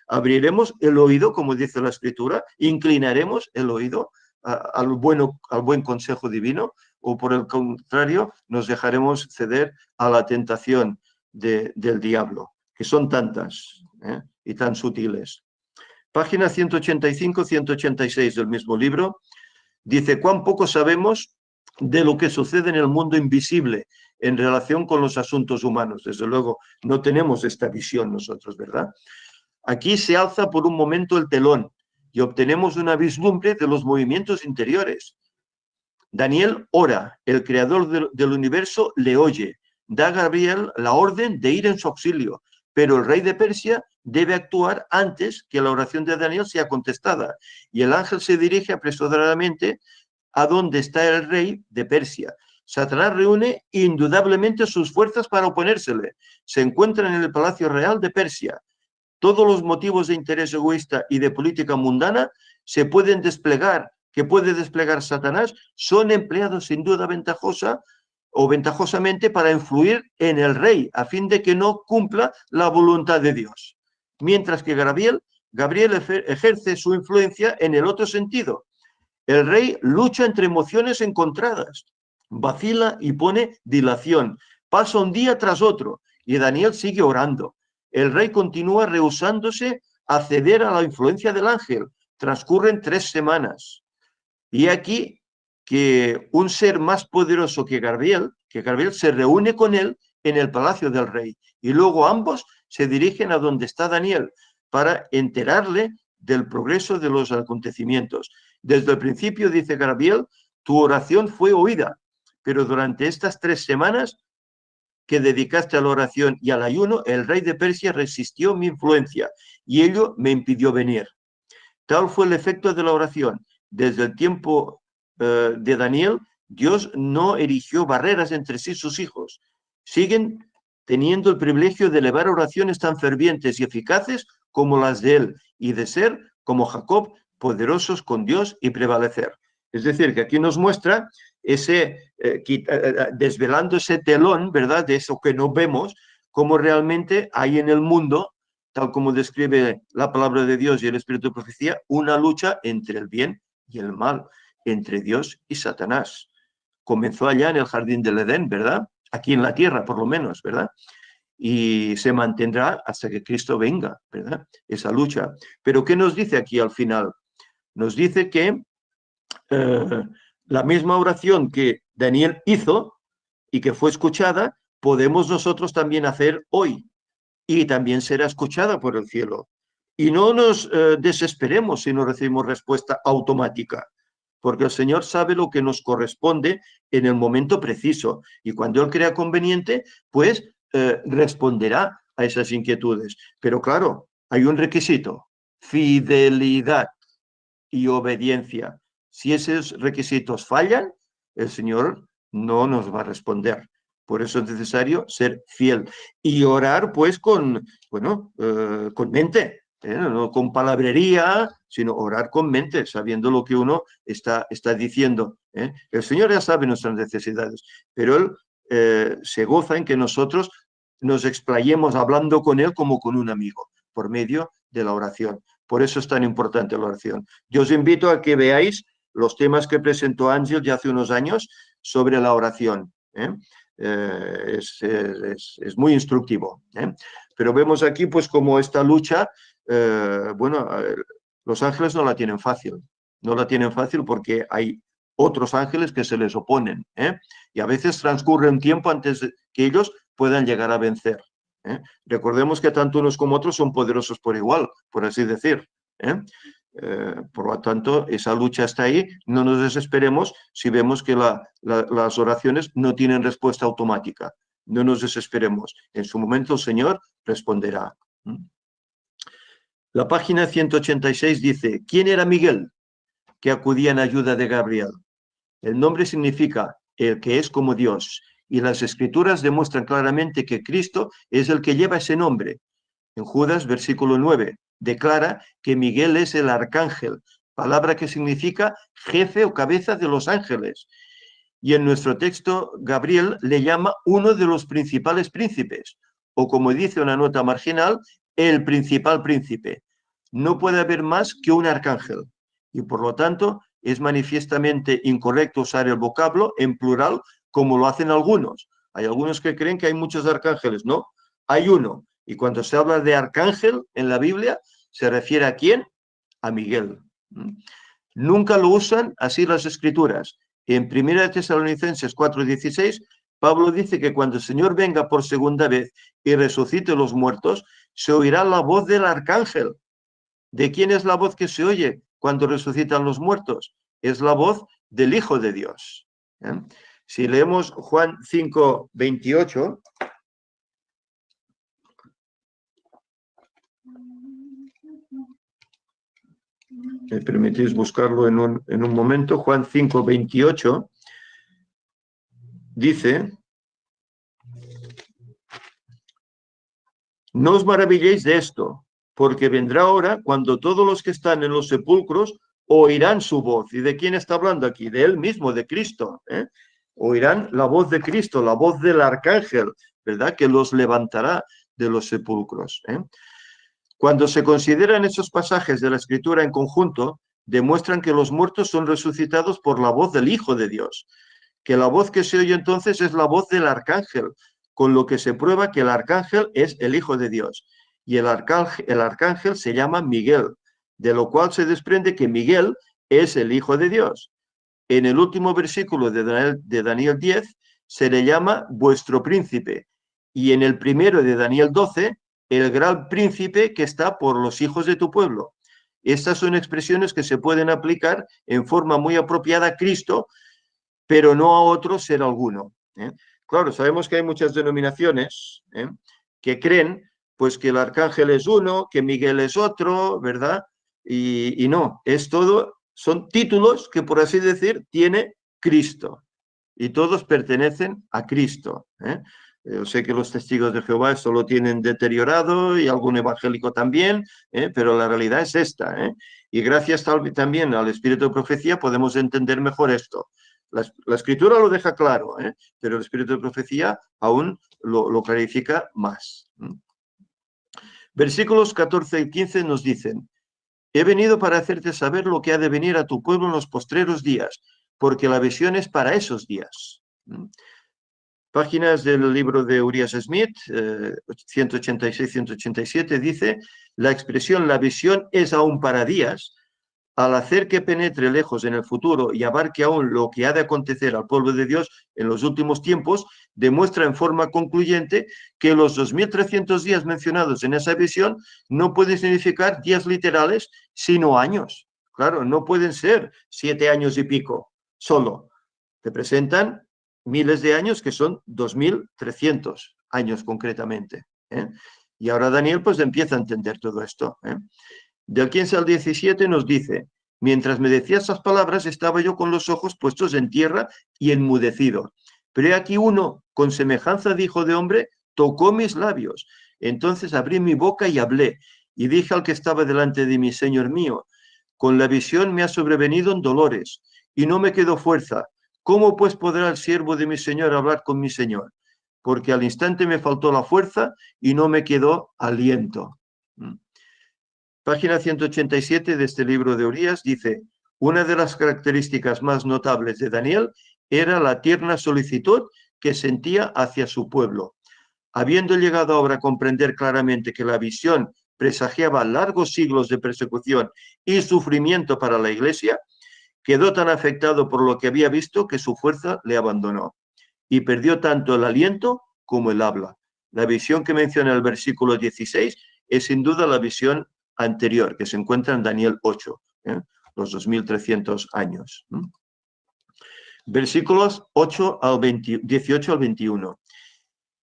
Abriremos el oído, como dice la Escritura, inclinaremos el oído al buen consejo divino, o por el contrario, nos dejaremos ceder a la tentación del diablo, que son tantas y tan sutiles. Página 185-186 del mismo libro, dice: cuán poco sabemos de lo que sucede en el mundo invisible en relación con los asuntos humanos. Desde luego, no tenemos esta visión nosotros, ¿verdad? Aquí se alza por un momento el telón y obtenemos una vislumbre de los movimientos interiores. Daniel ora, el creador del universo le oye, da a Gabriel la orden de ir en su auxilio, pero el rey de Persia debe actuar antes que la oración de Daniel sea contestada, y el ángel se dirige apresuradamente a donde está el rey de Persia. Satanás reúne indudablemente sus fuerzas para oponérsele. Se encuentra en el palacio real de Persia. Todos los motivos de interés egoísta y de política mundana que puede desplegar Satanás son empleados sin duda ventajosamente para influir en el rey, a fin de que no cumpla la voluntad de Dios. Mientras que Gabriel ejerce su influencia en el otro sentido. El rey lucha entre emociones encontradas, vacila y pone dilación, pasa un día tras otro, y Daniel sigue orando. El rey continúa rehusándose a ceder a la influencia del ángel. Transcurren 3 semanas. Y aquí que un ser más poderoso que Gabriel se reúne con él en el palacio del rey. Y luego ambos se dirigen a donde está Daniel para enterarle del progreso de los acontecimientos. Desde el principio, dice Gabriel, tu oración fue oída, pero durante estas 3 semanas que dedicaste a la oración y al ayuno, el rey de Persia resistió mi influencia y ello me impidió venir. Tal fue el efecto de la oración. Desde el tiempo de Daniel, Dios no erigió barreras entre sí sus hijos. Siguen teniendo el privilegio de elevar oraciones tan fervientes y eficaces como las de él, y de ser, como Jacob, poderosos con Dios y prevalecer. Es decir, que aquí nos muestra desvelando ese telón, ¿verdad?, de eso que no vemos, cómo realmente hay en el mundo, tal como describe la palabra de Dios y el espíritu de profecía, una lucha entre el bien y el mal, entre Dios y Satanás. Comenzó allá en el jardín del Edén, ¿verdad? Aquí en la tierra, por lo menos, ¿verdad? Y se mantendrá hasta que Cristo venga, ¿verdad? Esa lucha. Pero ¿qué nos dice aquí al final? Nos dice que la misma oración que Daniel hizo y que fue escuchada, podemos nosotros también hacer hoy, y también será escuchada por el cielo. Y no nos desesperemos si no recibimos respuesta automática, porque el Señor sabe lo que nos corresponde en el momento preciso, y cuando Él crea conveniente, pues responderá a esas inquietudes. Pero claro, hay un requisito: fidelidad y obediencia. Si esos requisitos fallan, el Señor no nos va a responder. Por eso es necesario ser fiel y orar pues con mente, no con palabrería, sino orar con mente, sabiendo lo que uno está diciendo. El Señor ya sabe nuestras necesidades, pero Él se goza en que nosotros nos explayemos hablando con Él como con un amigo, por medio de la oración. Por eso es tan importante la oración. Yo os invito a que veáis los temas que presentó Ángel ya hace unos años sobre la oración. Es muy instructivo. Pero vemos aquí pues como esta lucha, los ángeles no la tienen fácil. No la tienen fácil porque hay otros ángeles que se les oponen. Y a veces transcurre un tiempo antes de que ellos puedan llegar a vencer. Recordemos que tanto unos como otros son poderosos por igual, por así decir. Por lo tanto, esa lucha está ahí. No nos desesperemos si vemos que las oraciones no tienen respuesta automática. No nos desesperemos. En su momento el Señor responderá. La página 186 dice: ¿quién era Miguel que acudía en ayuda de Gabriel? El nombre significa el que es como Dios, y las Escrituras demuestran claramente que Cristo es el que lleva ese nombre. En Judas, versículo 9, declara que Miguel es el arcángel, palabra que significa jefe o cabeza de los ángeles. Y en nuestro texto, Gabriel le llama uno de los principales príncipes, o como dice una nota marginal, el principal príncipe. No puede haber más que un arcángel y por lo tanto es manifiestamente incorrecto usar el vocablo en plural como lo hacen algunos. Hay algunos que creen que hay muchos arcángeles. No, hay uno. Y cuando se habla de arcángel en la Biblia, ¿se refiere a quién? A Miguel. Nunca lo usan así las Escrituras. En 1 Tesalonicenses 4:16, Pablo dice que cuando el Señor venga por segunda vez y resucite los muertos, se oirá la voz del arcángel. ¿De quién es la voz que se oye cuando resucitan los muertos? Es la voz del Hijo de Dios. Si leemos Juan 5:28, ¿me permitís buscarlo en un momento? Juan 5:28 dice: no os maravilléis de esto, porque vendrá hora cuando todos los que están en los sepulcros oirán su voz. ¿Y de quién está hablando aquí? De él mismo, de Cristo. Oirán la voz de Cristo, la voz del arcángel, ¿verdad? Que los levantará de los sepulcros. Cuando se consideran esos pasajes de la Escritura en conjunto, demuestran que los muertos son resucitados por la voz del Hijo de Dios, que la voz que se oye entonces es la voz del arcángel, con lo que se prueba que el arcángel es el Hijo de Dios. Y el arcángel se llama Miguel, de lo cual se desprende que Miguel es el Hijo de Dios. En el último versículo de Daniel 10 se le llama vuestro príncipe. Y en el primero de Daniel 12, el gran príncipe que está por los hijos de tu pueblo. Estas son expresiones que se pueden aplicar en forma muy apropiada a Cristo, pero no a otro ser alguno. Claro, sabemos que hay muchas denominaciones que creen pues que el arcángel es uno, que Miguel es otro, ¿verdad? Y no, es todo, son títulos que, por así decir, tiene Cristo. Y todos pertenecen a Cristo. Yo sé que los testigos de Jehová esto lo tienen deteriorado y algún evangélico también, pero la realidad es esta. Y gracias también al espíritu de profecía podemos entender mejor esto. La Escritura lo deja claro, pero el espíritu de profecía aún lo clarifica más. Versículos 14 y 15 nos dicen: he venido para hacerte saber lo que ha de venir a tu pueblo en los postreros días, porque la visión es para esos días. Páginas del libro de Urias Smith, 186-187, dice: la expresión la visión es aún para días, al hacer que penetre lejos en el futuro y abarque aún lo que ha de acontecer al pueblo de Dios en los últimos tiempos, demuestra en forma concluyente que los 2300 días mencionados en esa visión no pueden significar días literales, sino años. Claro, no pueden ser 7 años y pico solo. Representan miles de años, que son 2300 años concretamente. Y ahora Daniel pues empieza a entender todo esto. Del 15 al 17 nos dice: mientras me decía esas palabras, estaba yo con los ojos puestos en tierra y enmudecido. Pero he aquí uno, con semejanza de hijo de hombre, tocó mis labios. Entonces abrí mi boca y hablé, y dije al que estaba delante de mí: Señor mío, con la visión me ha sobrevenido en dolores, y no me quedó fuerza. ¿Cómo pues podrá el siervo de mi Señor hablar con mi Señor? Porque al instante me faltó la fuerza y no me quedó aliento. Página 187 de este libro de Urias dice: una de las características más notables de Daniel era la tierna solicitud que sentía hacia su pueblo. Habiendo llegado ahora a comprender claramente que la visión presagiaba largos siglos de persecución y sufrimiento para la Iglesia, quedó tan afectado por lo que había visto que su fuerza le abandonó y perdió tanto el aliento como el habla. La visión que menciona el versículo 16 es sin duda la visión anterior, que se encuentra en Daniel 8, los 2300 años. Versículos 18 al 21.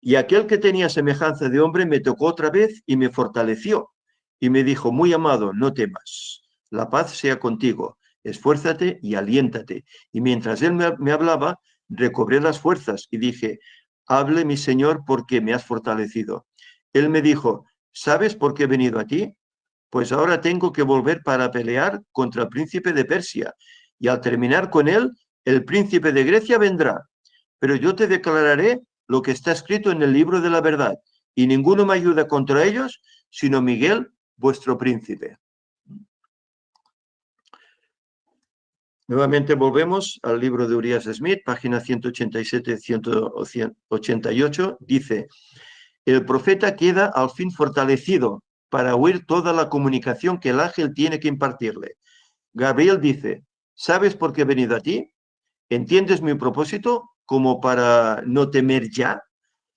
Y aquel que tenía semejanza de hombre me tocó otra vez y me fortaleció, y me dijo: muy amado, no temas, la paz sea contigo, esfuérzate y aliéntate. Y mientras él me hablaba, recobré las fuerzas y dije: hable mi Señor, porque me has fortalecido. Él me dijo: ¿sabes por qué he venido a ti? Pues ahora tengo que volver para pelear contra el príncipe de Persia, y al terminar con él, el príncipe de Grecia vendrá. Pero yo te declararé lo que está escrito en el libro de la verdad, y ninguno me ayuda contra ellos, sino Miguel, vuestro príncipe. Nuevamente volvemos al libro de Urias Smith, página 187-188. Dice, el profeta queda al fin fortalecido para oír toda la comunicación que el ángel tiene que impartirle. Gabriel dice, ¿sabes por qué he venido a ti? ¿Entiendes mi propósito como para no temer ya?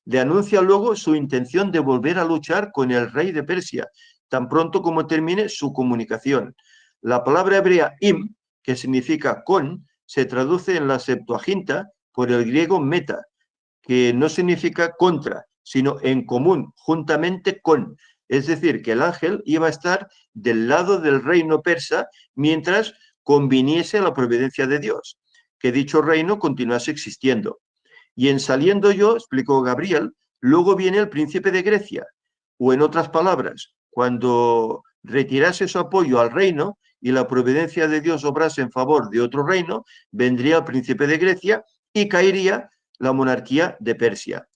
Le anuncia luego su intención de volver a luchar con el rey de Persia, tan pronto como termine su comunicación. La palabra hebrea im, que significa con, se traduce en la Septuaginta por el griego meta, que no significa contra, sino en común, juntamente con. Es decir, que el ángel iba a estar del lado del reino persa mientras conviniese la providencia de Dios, que dicho reino continuase existiendo. Y en saliendo yo, explicó Gabriel, luego viene el príncipe de Grecia, o en otras palabras, cuando retirase su apoyo al reino y la providencia de Dios obrase en favor de otro reino, vendría el príncipe de Grecia y caería la monarquía de Persia.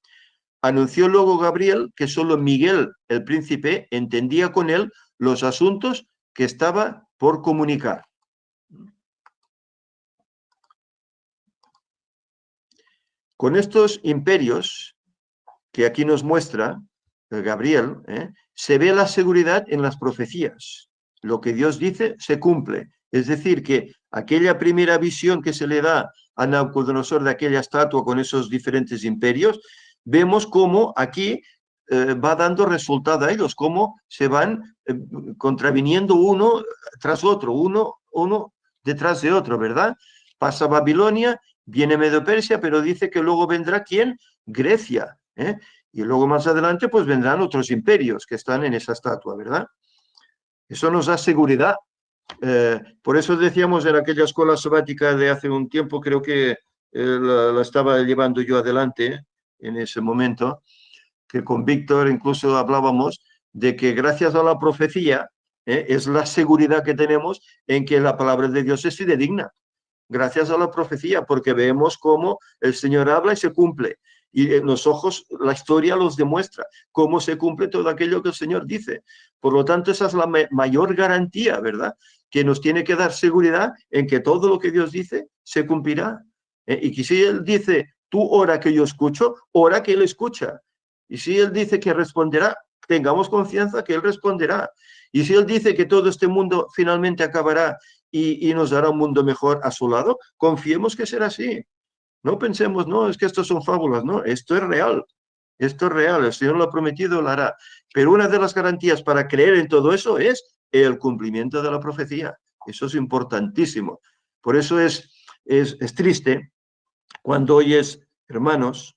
Anunció luego Gabriel que solo Miguel, el príncipe, entendía con él los asuntos que estaba por comunicar. Con estos imperios que aquí nos muestra Gabriel, se ve la seguridad en las profecías. Lo que Dios dice se cumple. Es decir, que aquella primera visión que se le da a Nabucodonosor de aquella estatua con esos diferentes imperios, vemos cómo aquí va dando resultado a ellos, cómo se van contraviniendo uno tras otro, uno detrás de otro, ¿verdad? Pasa Babilonia, viene Medo-Persia, pero dice que luego vendrá ¿quién? Grecia, ¿eh? Y luego más adelante pues vendrán otros imperios que están en esa estatua, ¿verdad? Eso nos da seguridad. Por eso decíamos en aquella escuela sabática de hace un tiempo, creo que la estaba llevando yo adelante en ese momento, que con Víctor incluso hablábamos de que gracias a la profecía es la seguridad que tenemos en que la palabra de Dios es fidedigna. Gracias a la profecía, porque vemos cómo el Señor habla y se cumple. Y en los ojos la historia los demuestra, cómo se cumple todo aquello que el Señor dice. Por lo tanto, esa es la mayor garantía, ¿verdad? Que nos tiene que dar seguridad en que todo lo que Dios dice se cumplirá. Y que si Él dice, tú ora que yo escucho, ora que Él escucha. Y si Él dice que responderá, tengamos confianza que Él responderá. Y si Él dice que todo este mundo finalmente acabará y nos dará un mundo mejor a su lado, confiemos que será así. No pensemos, no, es que esto son fábulas, no, esto es real. Esto es real, el Señor lo ha prometido, lo hará. Pero una de las garantías para creer en todo eso es el cumplimiento de la profecía. Eso es importantísimo. Por eso es triste cuando oyes hermanos,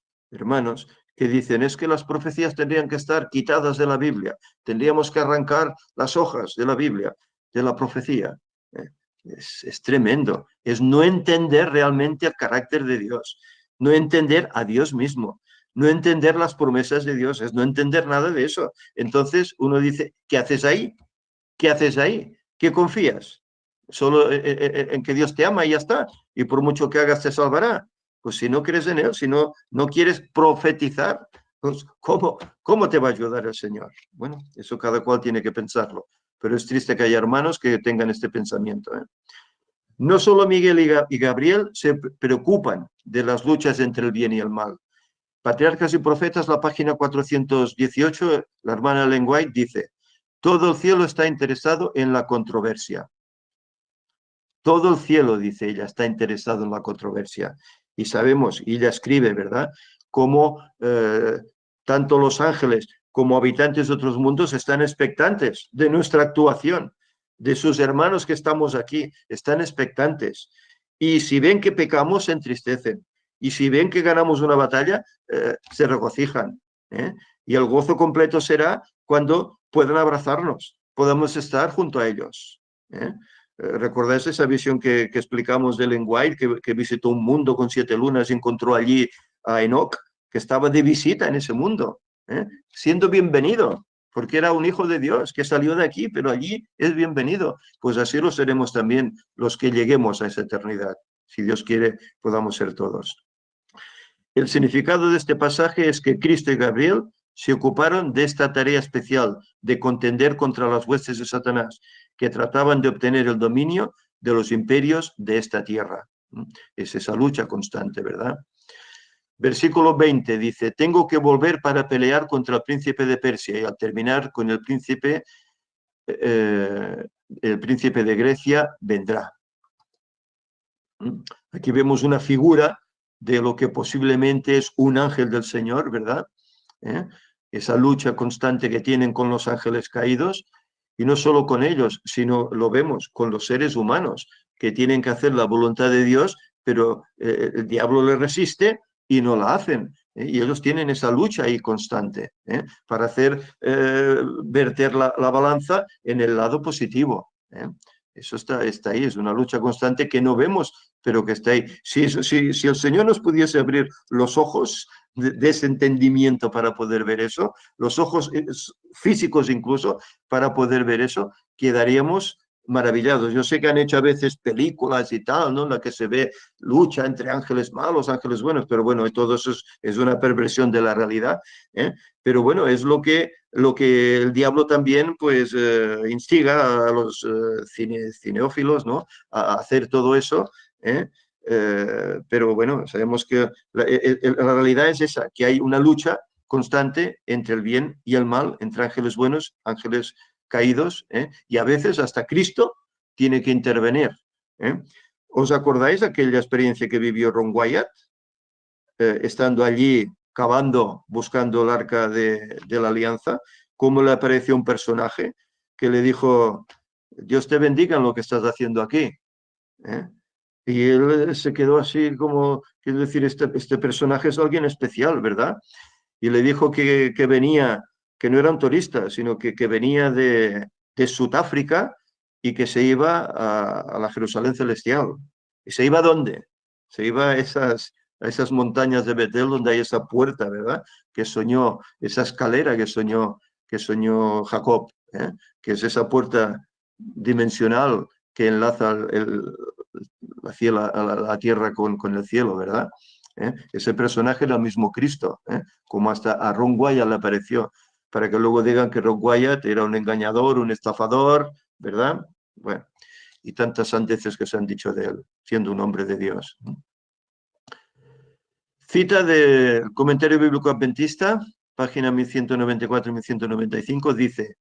que dicen, es que las profecías tendrían que estar quitadas de la Biblia, tendríamos que arrancar las hojas de la Biblia, de la profecía. Es tremendo, es no entender realmente el carácter de Dios, no entender a Dios mismo, no entender las promesas de Dios, es no entender nada de eso. Entonces uno dice, ¿qué haces ahí? ¿Qué haces ahí? ¿Qué confías? Solo en que Dios te ama y ya está, y por mucho que hagas te salvará. Pues si no crees en Él, si no quieres profetizar, pues ¿cómo te va a ayudar el Señor? Bueno, eso cada cual tiene que pensarlo. Pero es triste que haya hermanos que tengan este pensamiento. No solo Miguel y Gabriel se preocupan de las luchas entre el bien y el mal. Patriarcas y Profetas, la página 418, la hermana Ellen White dice, todo el cielo está interesado en la controversia. Todo el cielo, dice ella, está interesado en la controversia. Y sabemos, y ella escribe, ¿verdad?, cómo tanto los ángeles como habitantes de otros mundos están expectantes de nuestra actuación, de sus hermanos que estamos aquí, están expectantes. Y si ven que pecamos, se entristecen. Y si ven que ganamos una batalla, se regocijan. Y el gozo completo será cuando puedan abrazarnos, podamos estar junto a ellos. ¿Recordáis esa visión que explicamos de Ellen White, que visitó un mundo con 7 lunas y encontró allí a Enoch, que estaba de visita en ese mundo, siendo bienvenido, porque era un hijo de Dios que salió de aquí, pero allí es bienvenido? Pues así lo seremos también los que lleguemos a esa eternidad. Si Dios quiere, podamos ser todos. El significado de este pasaje es que Cristo y Gabriel se ocuparon de esta tarea especial de contender contra las huestes de Satanás, que trataban de obtener el dominio de los imperios de esta tierra. Es esa lucha constante, ¿verdad? Versículo 20 dice, tengo que volver para pelear contra el príncipe de Persia, y al terminar con el príncipe de Grecia vendrá. Aquí vemos una figura de lo que posiblemente es un ángel del Señor, ¿verdad? Esa lucha constante que tienen con los ángeles caídos, y no solo con ellos, sino lo vemos con los seres humanos, que tienen que hacer la voluntad de Dios, pero el diablo le resiste y no la hacen. Y ellos tienen esa lucha ahí constante para hacer verter la balanza en el lado positivo. Eso está ahí, es una lucha constante que no vemos, pero que está ahí. Si el Señor nos pudiese abrir los ojos de ese entendimiento para poder ver eso, los ojos físicos incluso, para poder ver eso, quedaríamos maravillados. Yo sé que han hecho a veces películas y tal, ¿no? En la que se ve lucha entre ángeles malos, ángeles buenos, pero bueno, todo eso es una perversión de la realidad, pero bueno, es lo que el diablo también pues instiga a los cineófilos, ¿no? A hacer todo eso, pero bueno, sabemos que la realidad es esa, que hay una lucha constante entre el bien y el mal, entre ángeles buenos, ángeles caídos, y a veces hasta Cristo tiene que intervenir. ¿Os acordáis de aquella experiencia que vivió Ron Wyatt? Estando allí cavando, buscando el arca de la alianza, cómo le apareció un personaje que le dijo, Dios te bendiga en lo que estás haciendo aquí. Y él se quedó así como, quiero decir, este personaje es alguien especial, ¿verdad? Y le dijo que venía, que no era un turista, sino que venía de Sudáfrica y que se iba a la Jerusalén celestial. ¿Y se iba a dónde? Se iba a esas montañas de Betel donde hay esa puerta, ¿verdad? Que soñó, esa escalera que soñó Jacob, que es esa puerta dimensional que enlaza la tierra con el cielo, ¿verdad? Ese personaje era el mismo Cristo, como hasta a Ron Wyatt le apareció, para que luego digan que Ron Wyatt era un engañador, un estafador, ¿verdad? Bueno, y tantas sandeces que se han dicho de él, siendo un hombre de Dios. Cita del Comentario Bíblico Adventista, página 1194 y 1195, dice,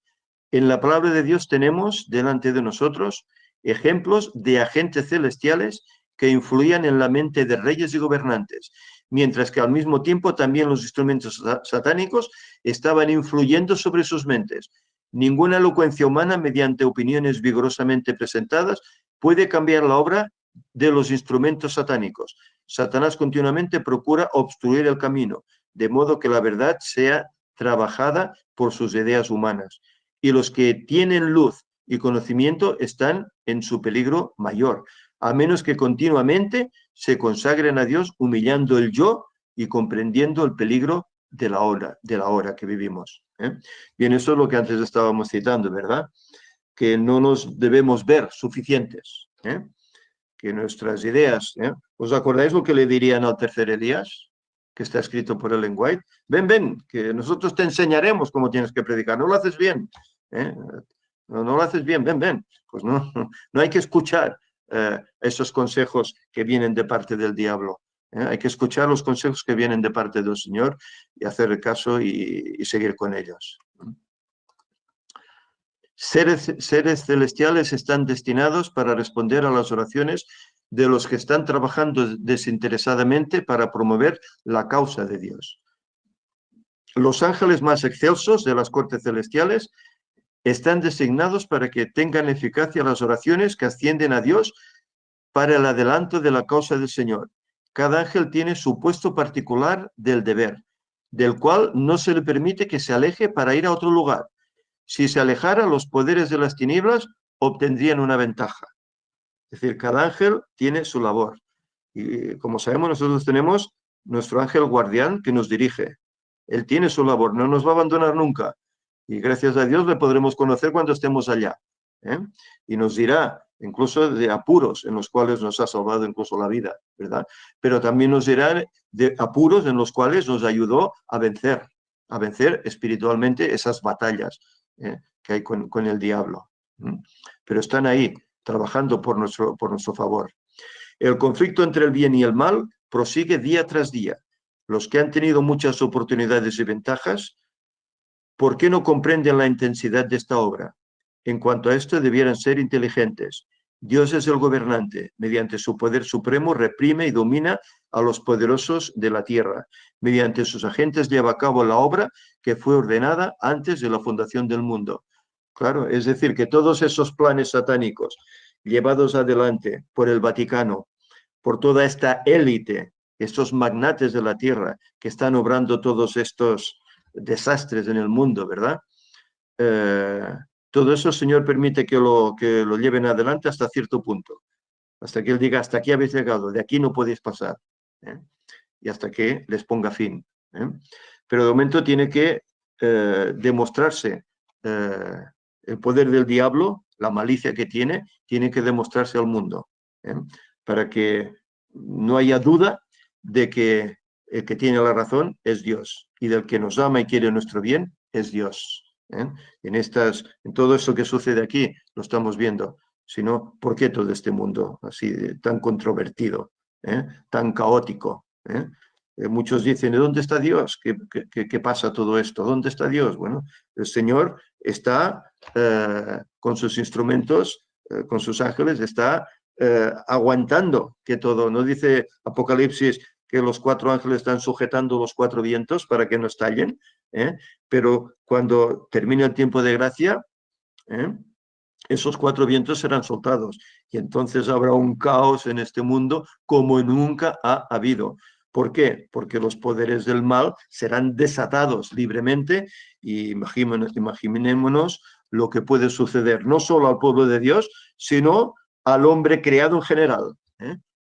en la palabra de Dios tenemos delante de nosotros ejemplos de agentes celestiales que influían en la mente de reyes y gobernantes, mientras que al mismo tiempo también los instrumentos satánicos estaban influyendo sobre sus mentes. Ninguna elocuencia humana, mediante opiniones vigorosamente presentadas, puede cambiar la obra de los instrumentos satánicos. Satanás continuamente procura obstruir el camino, de modo que la verdad sea trabajada por sus ideas humanas. Y los que tienen luz y conocimiento están en su peligro mayor, a menos que continuamente se consagren a Dios humillando el yo y comprendiendo el peligro de la hora que vivimos. Bien, eso es lo que antes estábamos citando, ¿verdad? Que no nos debemos ver suficientes, que nuestras ideas, ¿os acordáis lo que le dirían al tercer Elías? Que está escrito por Ellen White. Ven, que nosotros te enseñaremos cómo tienes que predicar. No lo haces bien. No lo haces bien, ven. Pues no hay que escuchar esos consejos que vienen de parte del diablo. Hay que escuchar los consejos que vienen de parte del Señor y hacer caso y seguir con ellos. Seres celestiales están destinados para responder a las oraciones de los que están trabajando desinteresadamente para promover la causa de Dios. Los ángeles más excelsos de las cortes celestiales están designados para que tengan eficacia las oraciones que ascienden a Dios para el adelanto de la causa del Señor. Cada ángel tiene su puesto particular del deber, del cual no se le permite que se aleje para ir a otro lugar. Si se alejara, los poderes de las tinieblas obtendrían una ventaja. Es decir, cada ángel tiene su labor. Y como sabemos, nosotros tenemos nuestro ángel guardián que nos dirige. Él tiene su labor, no nos va a abandonar nunca. Y gracias a Dios le podremos conocer cuando estemos allá. Y nos dirá incluso de apuros en los cuales nos ha salvado incluso la vida, ¿verdad? Pero también nos dirá de apuros en los cuales nos ayudó a vencer a vencer espiritualmente esas batallas que hay con el diablo. Pero están ahí, trabajando por nuestro favor. El conflicto entre el bien y el mal prosigue día tras día. Los que han tenido muchas oportunidades y ventajas, ¿por qué no comprenden la intensidad de esta obra? En cuanto a esto, debieran ser inteligentes. Dios es el gobernante. Mediante su poder supremo reprime y domina a los poderosos de la tierra. Mediante sus agentes lleva a cabo la obra que fue ordenada antes de la fundación del mundo. Claro, es decir, que todos esos planes satánicos llevados adelante por el Vaticano, por toda esta élite, estos magnates de la tierra que están obrando todos estos desastres en el mundo, ¿verdad? Todo eso el Señor permite que lo lleven adelante hasta cierto punto, hasta que Él diga, hasta aquí habéis llegado, de aquí no podéis pasar, y hasta que les ponga fin. Pero de momento tiene que demostrarse el poder del diablo, la malicia que tiene que demostrarse al mundo, para que no haya duda de que el que tiene la razón es Dios, y del que nos ama y quiere nuestro bien es Dios. En todo eso que sucede aquí lo estamos viendo. Si no, ¿por qué todo este mundo así tan controvertido, tan caótico? Muchos dicen, ¿dónde está Dios? ¿Qué pasa todo esto? ¿Dónde está Dios? Bueno, el Señor está con sus instrumentos, con sus ángeles, está aguantando que todo. ¿No dice Apocalipsis que los 4 ángeles están sujetando los 4 vientos para que no estallen? Pero cuando termine el tiempo de gracia, esos 4 vientos serán soltados y entonces habrá un caos en este mundo como nunca ha habido. ¿Por qué? Porque los poderes del mal serán desatados libremente y imaginémonos lo que puede suceder no solo al pueblo de Dios, sino al hombre creado en general,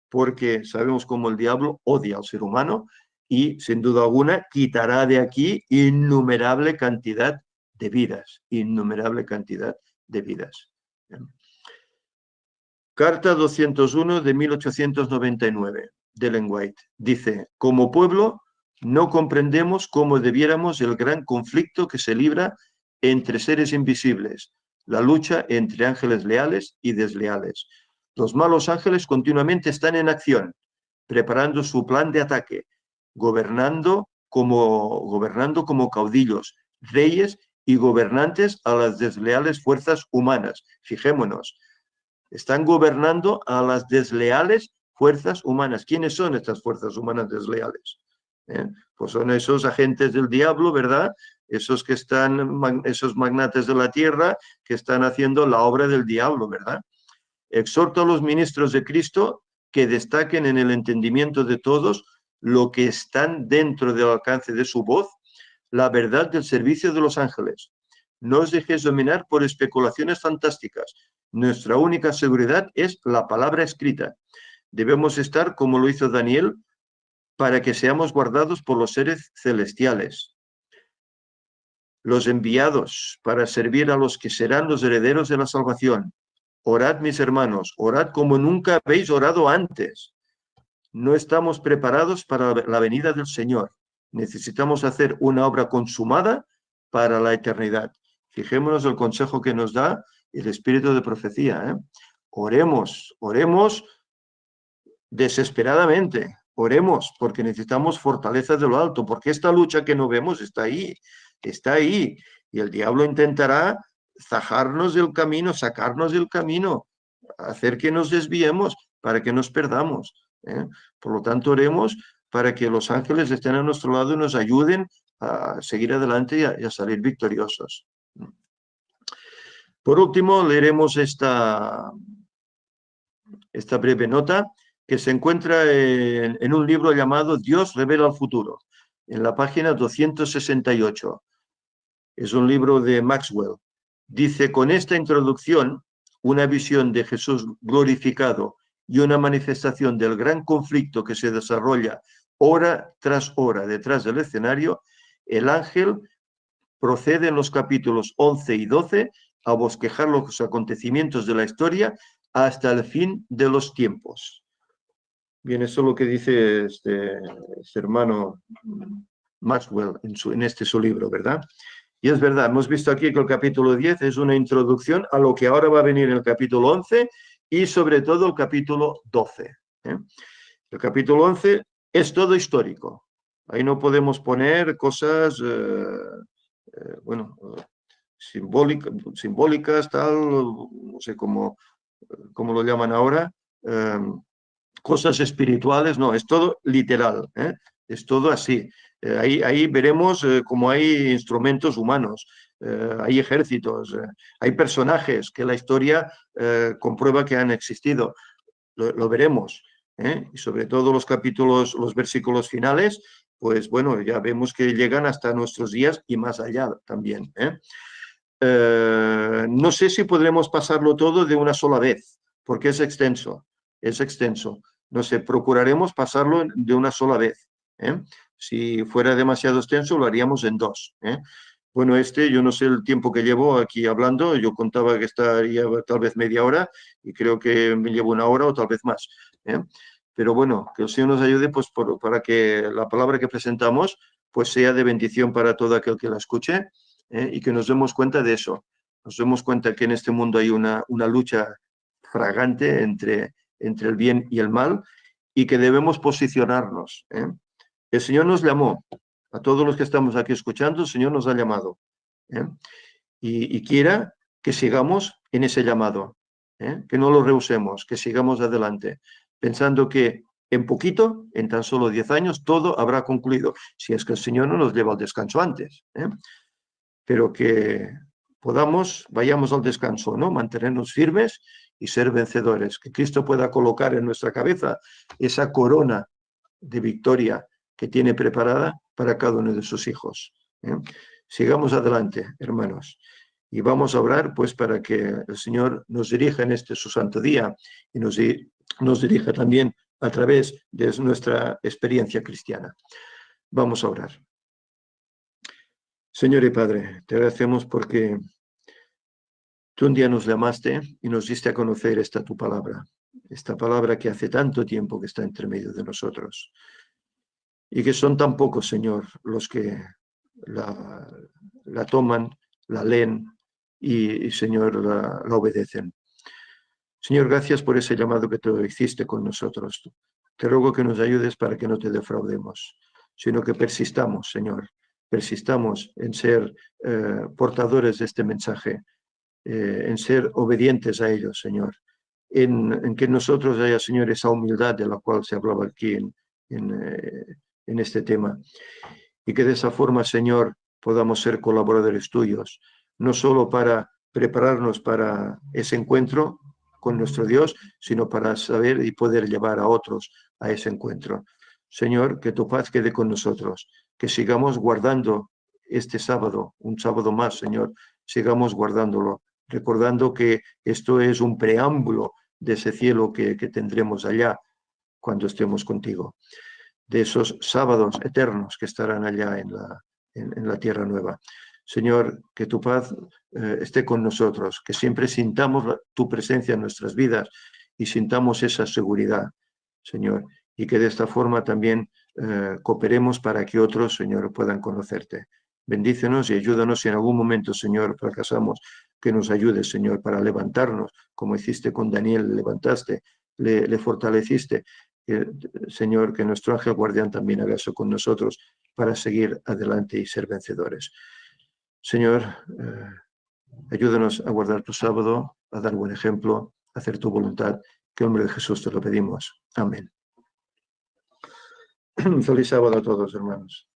porque sabemos cómo el diablo odia al ser humano y sin duda alguna quitará de aquí innumerable cantidad de vidas, innumerable cantidad de vidas. Carta 201 de 1899 de Ellen White. Dice, como pueblo no comprendemos cómo debiéramos el gran conflicto que se libra entre seres invisibles, la lucha entre ángeles leales y desleales. Los malos ángeles continuamente están en acción, preparando su plan de ataque, gobernando como caudillos, reyes y gobernantes a las desleales fuerzas humanas. Fijémonos, están gobernando a las desleales fuerzas humanas. ¿Quiénes son estas fuerzas humanas desleales? Pues son esos agentes del diablo, ¿verdad? Esos que están, esos magnates de la tierra que están haciendo la obra del diablo, ¿verdad? Exhorto a los ministros de Cristo que destaquen en el entendimiento de todos lo que están dentro del alcance de su voz, la verdad del servicio de los ángeles. No os dejéis dominar por especulaciones fantásticas. Nuestra única seguridad es la palabra escrita. Debemos estar como lo hizo Daniel para que seamos guardados por los seres celestiales, los enviados para servir a los que serán los herederos de la salvación. Orad, mis hermanos, orad como nunca habéis orado antes. No estamos preparados para la venida del Señor. Necesitamos hacer una obra consumada para la eternidad. Fijémonos el consejo que nos da el espíritu de profecía. Oremos desesperadamente. Oremos porque necesitamos fortaleza de lo alto, porque esta lucha que no vemos está ahí. Y el diablo intentará zajarnos del camino, sacarnos del camino, hacer que nos desviemos para que nos perdamos. Por lo tanto, oremos para que los ángeles estén a nuestro lado y nos ayuden a seguir adelante y a salir victoriosos. Por último, leeremos esta breve nota que se encuentra en un libro llamado Dios revela el futuro, en la página 268. Es un libro de Maxwell. Dice, con esta introducción, una visión de Jesús glorificado y una manifestación del gran conflicto que se desarrolla hora tras hora detrás del escenario, el ángel procede en los capítulos 11 y 12 a bosquejar los acontecimientos de la historia hasta el fin de los tiempos. Bien, eso es lo que dice este hermano Maxwell en este su libro, ¿verdad? Y es verdad, hemos visto aquí que el capítulo 10 es una introducción a lo que ahora va a venir en el capítulo 11 y sobre todo el capítulo 12. El capítulo 11 es todo histórico. Ahí no podemos poner cosas, bueno, simbólicas, tal, no sé cómo lo llaman ahora, cosas espirituales, no, es todo literal, es todo así. Ahí veremos cómo hay instrumentos humanos, hay ejércitos, hay personajes que la historia comprueba que han existido. Lo veremos. Y sobre todo los capítulos, los versículos finales, pues bueno, ya vemos que llegan hasta nuestros días y más allá también. No sé si podremos pasarlo todo de una sola vez, porque es extenso, es extenso. No sé, procuraremos pasarlo de una sola vez. Si fuera demasiado extenso, lo haríamos en dos. Bueno, yo no sé el tiempo que llevo aquí hablando, yo contaba que estaría tal vez media hora y creo que me llevo una hora o tal vez más. Pero bueno, que el Señor nos ayude pues, para que la palabra que presentamos pues sea de bendición para todo aquel que la escuche y que nos demos cuenta de eso. Nos demos cuenta que en este mundo hay una lucha fragante entre el bien y el mal y que debemos posicionarnos. El Señor nos llamó, a todos los que estamos aquí escuchando, el Señor nos ha llamado. Y quiera que sigamos en ese llamado, que no lo rehusemos, que sigamos adelante, pensando que en poquito, en tan solo 10 años, todo habrá concluido, si es que el Señor no nos lleva al descanso antes. Pero que vayamos al descanso, ¿no? Mantenernos firmes y ser vencedores, que Cristo pueda colocar en nuestra cabeza esa corona de victoria que tiene preparada para cada uno de sus hijos. Sigamos adelante, hermanos, y vamos a orar pues para que el Señor nos dirija en su santo día y nos dirija también a través de nuestra experiencia cristiana. Vamos a orar. Señor y Padre, te agradecemos porque tú un día nos llamaste y nos diste a conocer esta palabra que hace tanto tiempo que está entre medio de nosotros. Y que son tan pocos, Señor, los que la toman, la leen y Señor, la obedecen. Señor, gracias por ese llamado que tú hiciste con nosotros. Te ruego que nos ayudes para que no te defraudemos, sino que persistamos, Señor. Persistamos en ser portadores de este mensaje, en ser obedientes a ellos, Señor. En que nosotros haya, Señor, esa humildad de la cual se hablaba aquí en este tema. Y que de esa forma, Señor, podamos ser colaboradores tuyos, no solo para prepararnos para ese encuentro con nuestro Dios, sino para saber y poder llevar a otros a ese encuentro. Señor, que tu paz quede con nosotros, que sigamos guardando este sábado, un sábado más, Señor, sigamos guardándolo, recordando que esto es un preámbulo de ese cielo que tendremos allá cuando estemos contigo, de esos sábados eternos que estarán allá en la tierra nueva. Señor, que tu paz esté con nosotros, que siempre sintamos tu presencia en nuestras vidas y sintamos esa seguridad, Señor, y que de esta forma también cooperemos para que otros, Señor, puedan conocerte. Bendícenos y ayúdanos si en algún momento, Señor, fracasamos, que nos ayudes, Señor, para levantarnos, como hiciste con Daniel, levantaste, le fortaleciste. Señor, que nuestro ángel guardián también haga eso con nosotros para seguir adelante y ser vencedores. Señor, ayúdanos a guardar tu sábado, a dar buen ejemplo, a hacer tu voluntad, que en nombre de Jesús te lo pedimos. Amén. Feliz sábado a todos, hermanos.